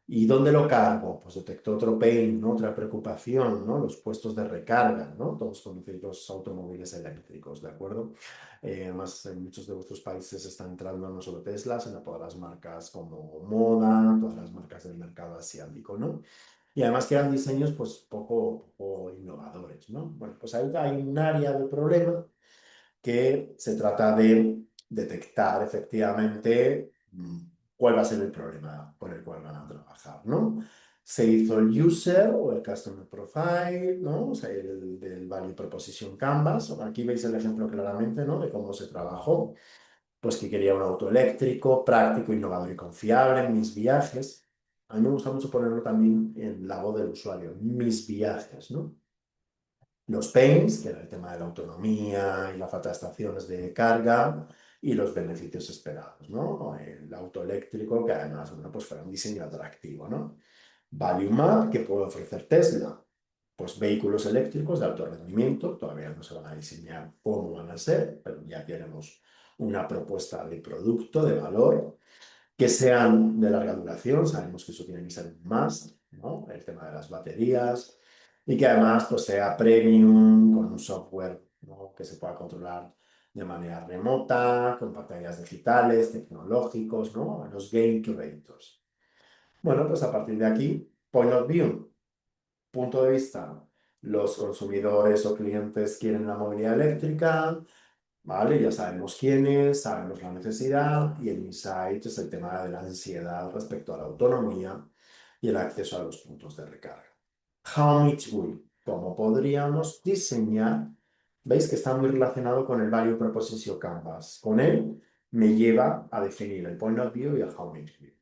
¿Y dónde lo cargo? Pues detectó otro pain, ¿no? Otra preocupación, ¿no? Los puestos de recarga, ¿no? Todos conocéis los automóviles eléctricos, ¿de acuerdo? Además, en muchos de vuestros países están entrando no solo Tesla, sino todas las marcas como Moda, todas las marcas del mercado asiático, ¿no? Y además que eran diseños pues poco innovadores, ¿no? Bueno, pues ahí hay un área de problema que se trata de detectar efectivamente cuál va a ser el problema con el cual van a trabajar, ¿no? Se hizo el user o el customer profile, ¿no? O sea, el del value proposition canvas. Aquí veis el ejemplo claramente, ¿no? De cómo se trabajó. Pues que quería un auto eléctrico, práctico, innovador y confiable en mis viajes. A mí me gusta mucho ponerlo también en la voz del usuario, mis viajes, ¿no? Los pains, que era el tema de la autonomía y la falta de estaciones de carga, y los beneficios esperados, ¿no? El auto eléctrico, que además, bueno, pues fuera un diseño atractivo, ¿no? Value Map, que puede ofrecer Tesla. Pues vehículos eléctricos de alto rendimiento, todavía no se van a diseñar cómo van a ser, pero ya tenemos una propuesta de producto, de valor, que sean de larga duración, sabemos que eso tiene que ser más, ¿no? El tema de las baterías, y que además pues, sea premium, con un software, ¿no? Que se pueda controlar de manera remota, con pantallas digitales, tecnológicos, ¿no? Los game creators. Bueno, pues a partir de aquí, point of view, punto de vista, los consumidores o clientes quieren la movilidad eléctrica, ¿vale? Ya sabemos quiénes, sabemos la necesidad y el insight es el tema de la ansiedad respecto a la autonomía y el acceso a los puntos de recarga. How much we, ¿cómo podríamos diseñar? Veis que está muy relacionado con el Value Proposition Canvas. Con él me lleva a definir el point of view y el how much we.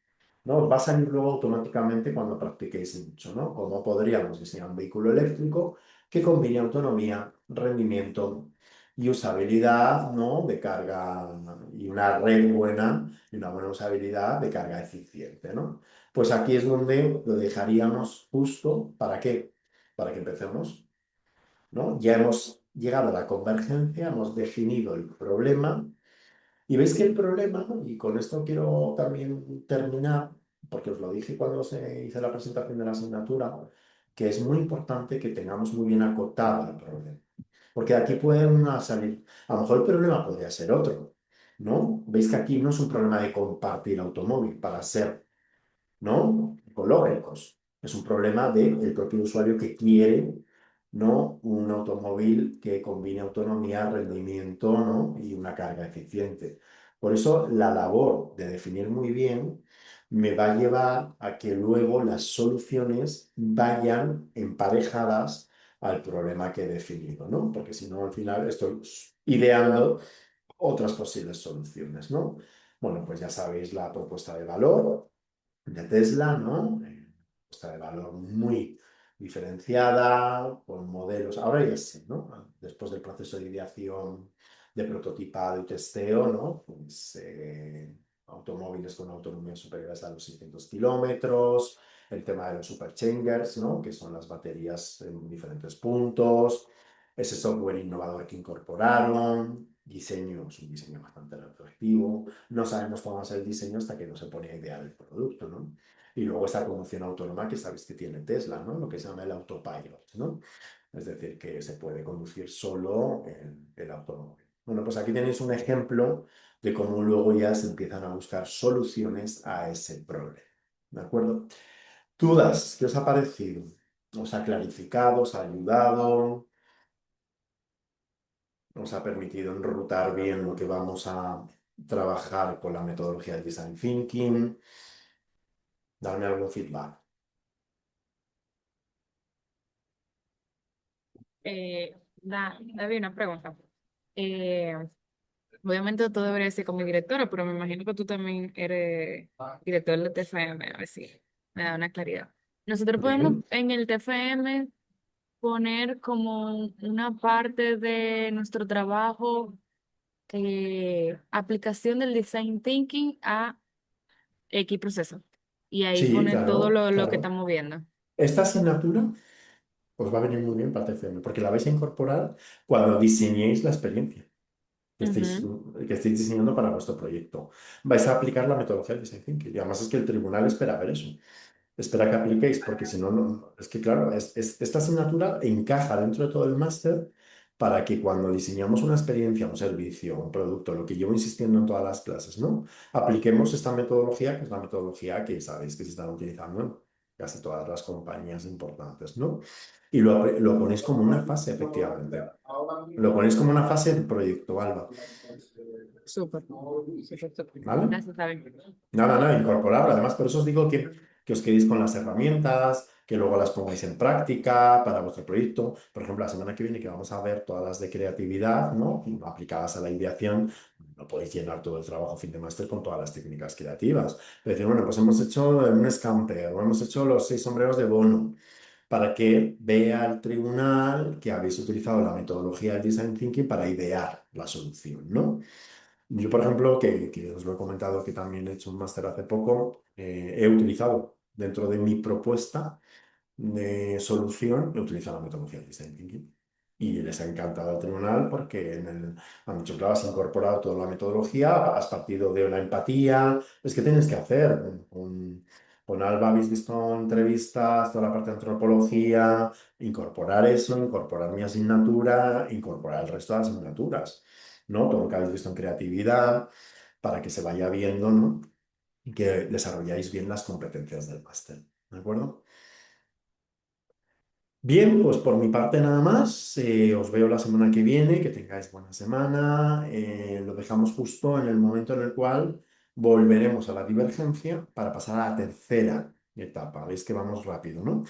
¿no? Va a salir luego automáticamente cuando practiquéis mucho, ¿no? Cómo podríamos diseñar un vehículo eléctrico que combine autonomía, rendimiento y usabilidad, ¿no? De carga y una red buena y una buena usabilidad de carga eficiente, ¿no? Pues aquí es donde lo dejaríamos justo. ¿Para qué? Para que empecemos, ¿no? Ya hemos llegado a la convergencia, hemos definido el problema y veis que el problema, y con esto quiero también terminar, porque os lo dije cuando se hizo la presentación de la asignatura, que es muy importante que tengamos muy bien acotado el problema. Porque aquí pueden salir, a lo mejor el problema podría ser otro, ¿no? Veis que aquí no es un problema de compartir automóvil para ser, ¿no? Ecológicos. Es un problema del propio usuario que quiere, ¿no? Un automóvil que combine autonomía, rendimiento, ¿no? Y una carga eficiente. Por eso la labor de definir muy bien me va a llevar a que luego las soluciones vayan emparejadas al problema que he definido, ¿no? Porque si no, al final estoy ideando otras posibles soluciones, ¿no? Bueno, pues ya sabéis la propuesta de valor de Tesla, ¿no? Propuesta de valor muy diferenciada, con modelos, ahora ya sé, ¿no? Después del proceso de ideación, de prototipado y testeo, ¿no? Pues automóviles con autonomía superiores a los 600 kilómetros, el tema de los superchangers, ¿no? Que son las baterías en diferentes puntos, ese software innovador que incorporaron, diseño, es un diseño bastante atractivo, no sabemos cómo va a ser el diseño hasta que no se pone a idear el producto, ¿no? Y luego esta conducción autónoma que sabéis que tiene Tesla, ¿no? Lo que se llama el autopilot, ¿no? Es decir, que se puede conducir solo el automóvil. Bueno, pues aquí tenéis un ejemplo de cómo luego ya se empiezan a buscar soluciones a ese problema. ¿De acuerdo? ¿Dudas? ¿Qué os ha parecido? ¿Os ha clarificado? ¿Os ha ayudado? ¿Os ha permitido enrutar bien lo que vamos a trabajar con la metodología del Design Thinking? Darme algún feedback. David, una pregunta. Eh, Obviamente tú deberías ser como mi directora, pero me imagino que tú también eres director del TFM, a ver si me da una claridad. Nosotros podemos Bien. en el TFM poner como una parte de nuestro trabajo, aplicación del design thinking a X proceso. Y ahí Sí, poner todo claro, lo que claro. estamos viendo. Esta asignatura os va a venir muy bien para TFM, porque la vais a incorporar cuando diseñéis la experiencia que estéis, Ujú. que estéis diseñando para vuestro proyecto. Vais a aplicar la metodología del Design Thinking. Y además es que el tribunal espera ver eso. Espera que apliquéis, porque si no, es que claro, esta asignatura encaja dentro de todo el máster para que cuando diseñamos una experiencia, un servicio, un producto, lo que llevo insistiendo en todas las clases, ¿no? Apliquemos esta metodología, que es la metodología que sabéis que se están utilizando en casi todas las compañías importantes, ¿no? Y lo ponéis como una fase, efectivamente. Lo ponéis como una fase del proyecto, Alba, Súper, súper, súper. ¿vale? Gracias, David. Nada, nada, incorporarlo. Además, por eso os digo que os quedéis con las herramientas, que luego las pongáis en práctica para vuestro proyecto. Por ejemplo, la semana que viene que vamos a ver todas las de creatividad, ¿no? Aplicadas a la ideación, no podéis llenar todo el trabajo fin de máster con todas las técnicas creativas. Pero decir, bueno, pues hemos hecho un scamper o hemos hecho los 6 sombreros de Bono para que vea el tribunal que habéis utilizado la metodología del Design Thinking para idear la solución, ¿no? Yo, por ejemplo, que os lo he comentado que también he hecho un máster hace poco, he utilizado dentro de mi propuesta de solución, he utilizado la metodología de Design Thinking. Y les ha encantado al tribunal porque han dicho, claro, has incorporado toda la metodología, has partido de una empatía. Es que tienes que hacer. Con Alba habéis visto entrevistas, toda la parte de antropología, incorporar eso, incorporar mi asignatura, incorporar el resto de las asignaturas, ¿no? Todo lo que habéis visto en creatividad, para que se vaya viendo, ¿no? Y que desarrolláis bien las competencias del máster, ¿de acuerdo? Bien, pues por mi parte nada más. Os veo la semana que viene, que tengáis buena semana. Lo dejamos justo en el momento en el cual volveremos a la divergencia para pasar a la tercera etapa. Veis que vamos rápido, ¿no?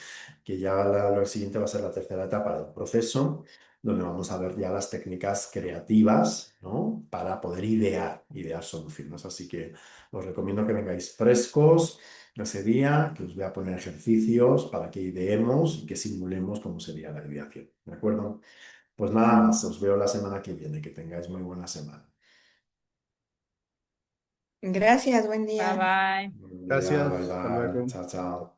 Que ya lo siguiente va a ser la tercera etapa del proceso donde vamos a ver ya las técnicas creativas, ¿no? Para poder idear soluciones. Así que os recomiendo que vengáis frescos ese día, que os voy a poner ejercicios para que ideemos y que simulemos cómo sería la ideación, ¿de acuerdo? Pues nada más, os veo la semana que viene, que tengáis muy buena semana. Gracias, buen Bye día. bye. Buen día, bye Gracias, hasta bye, luego. chao, chao.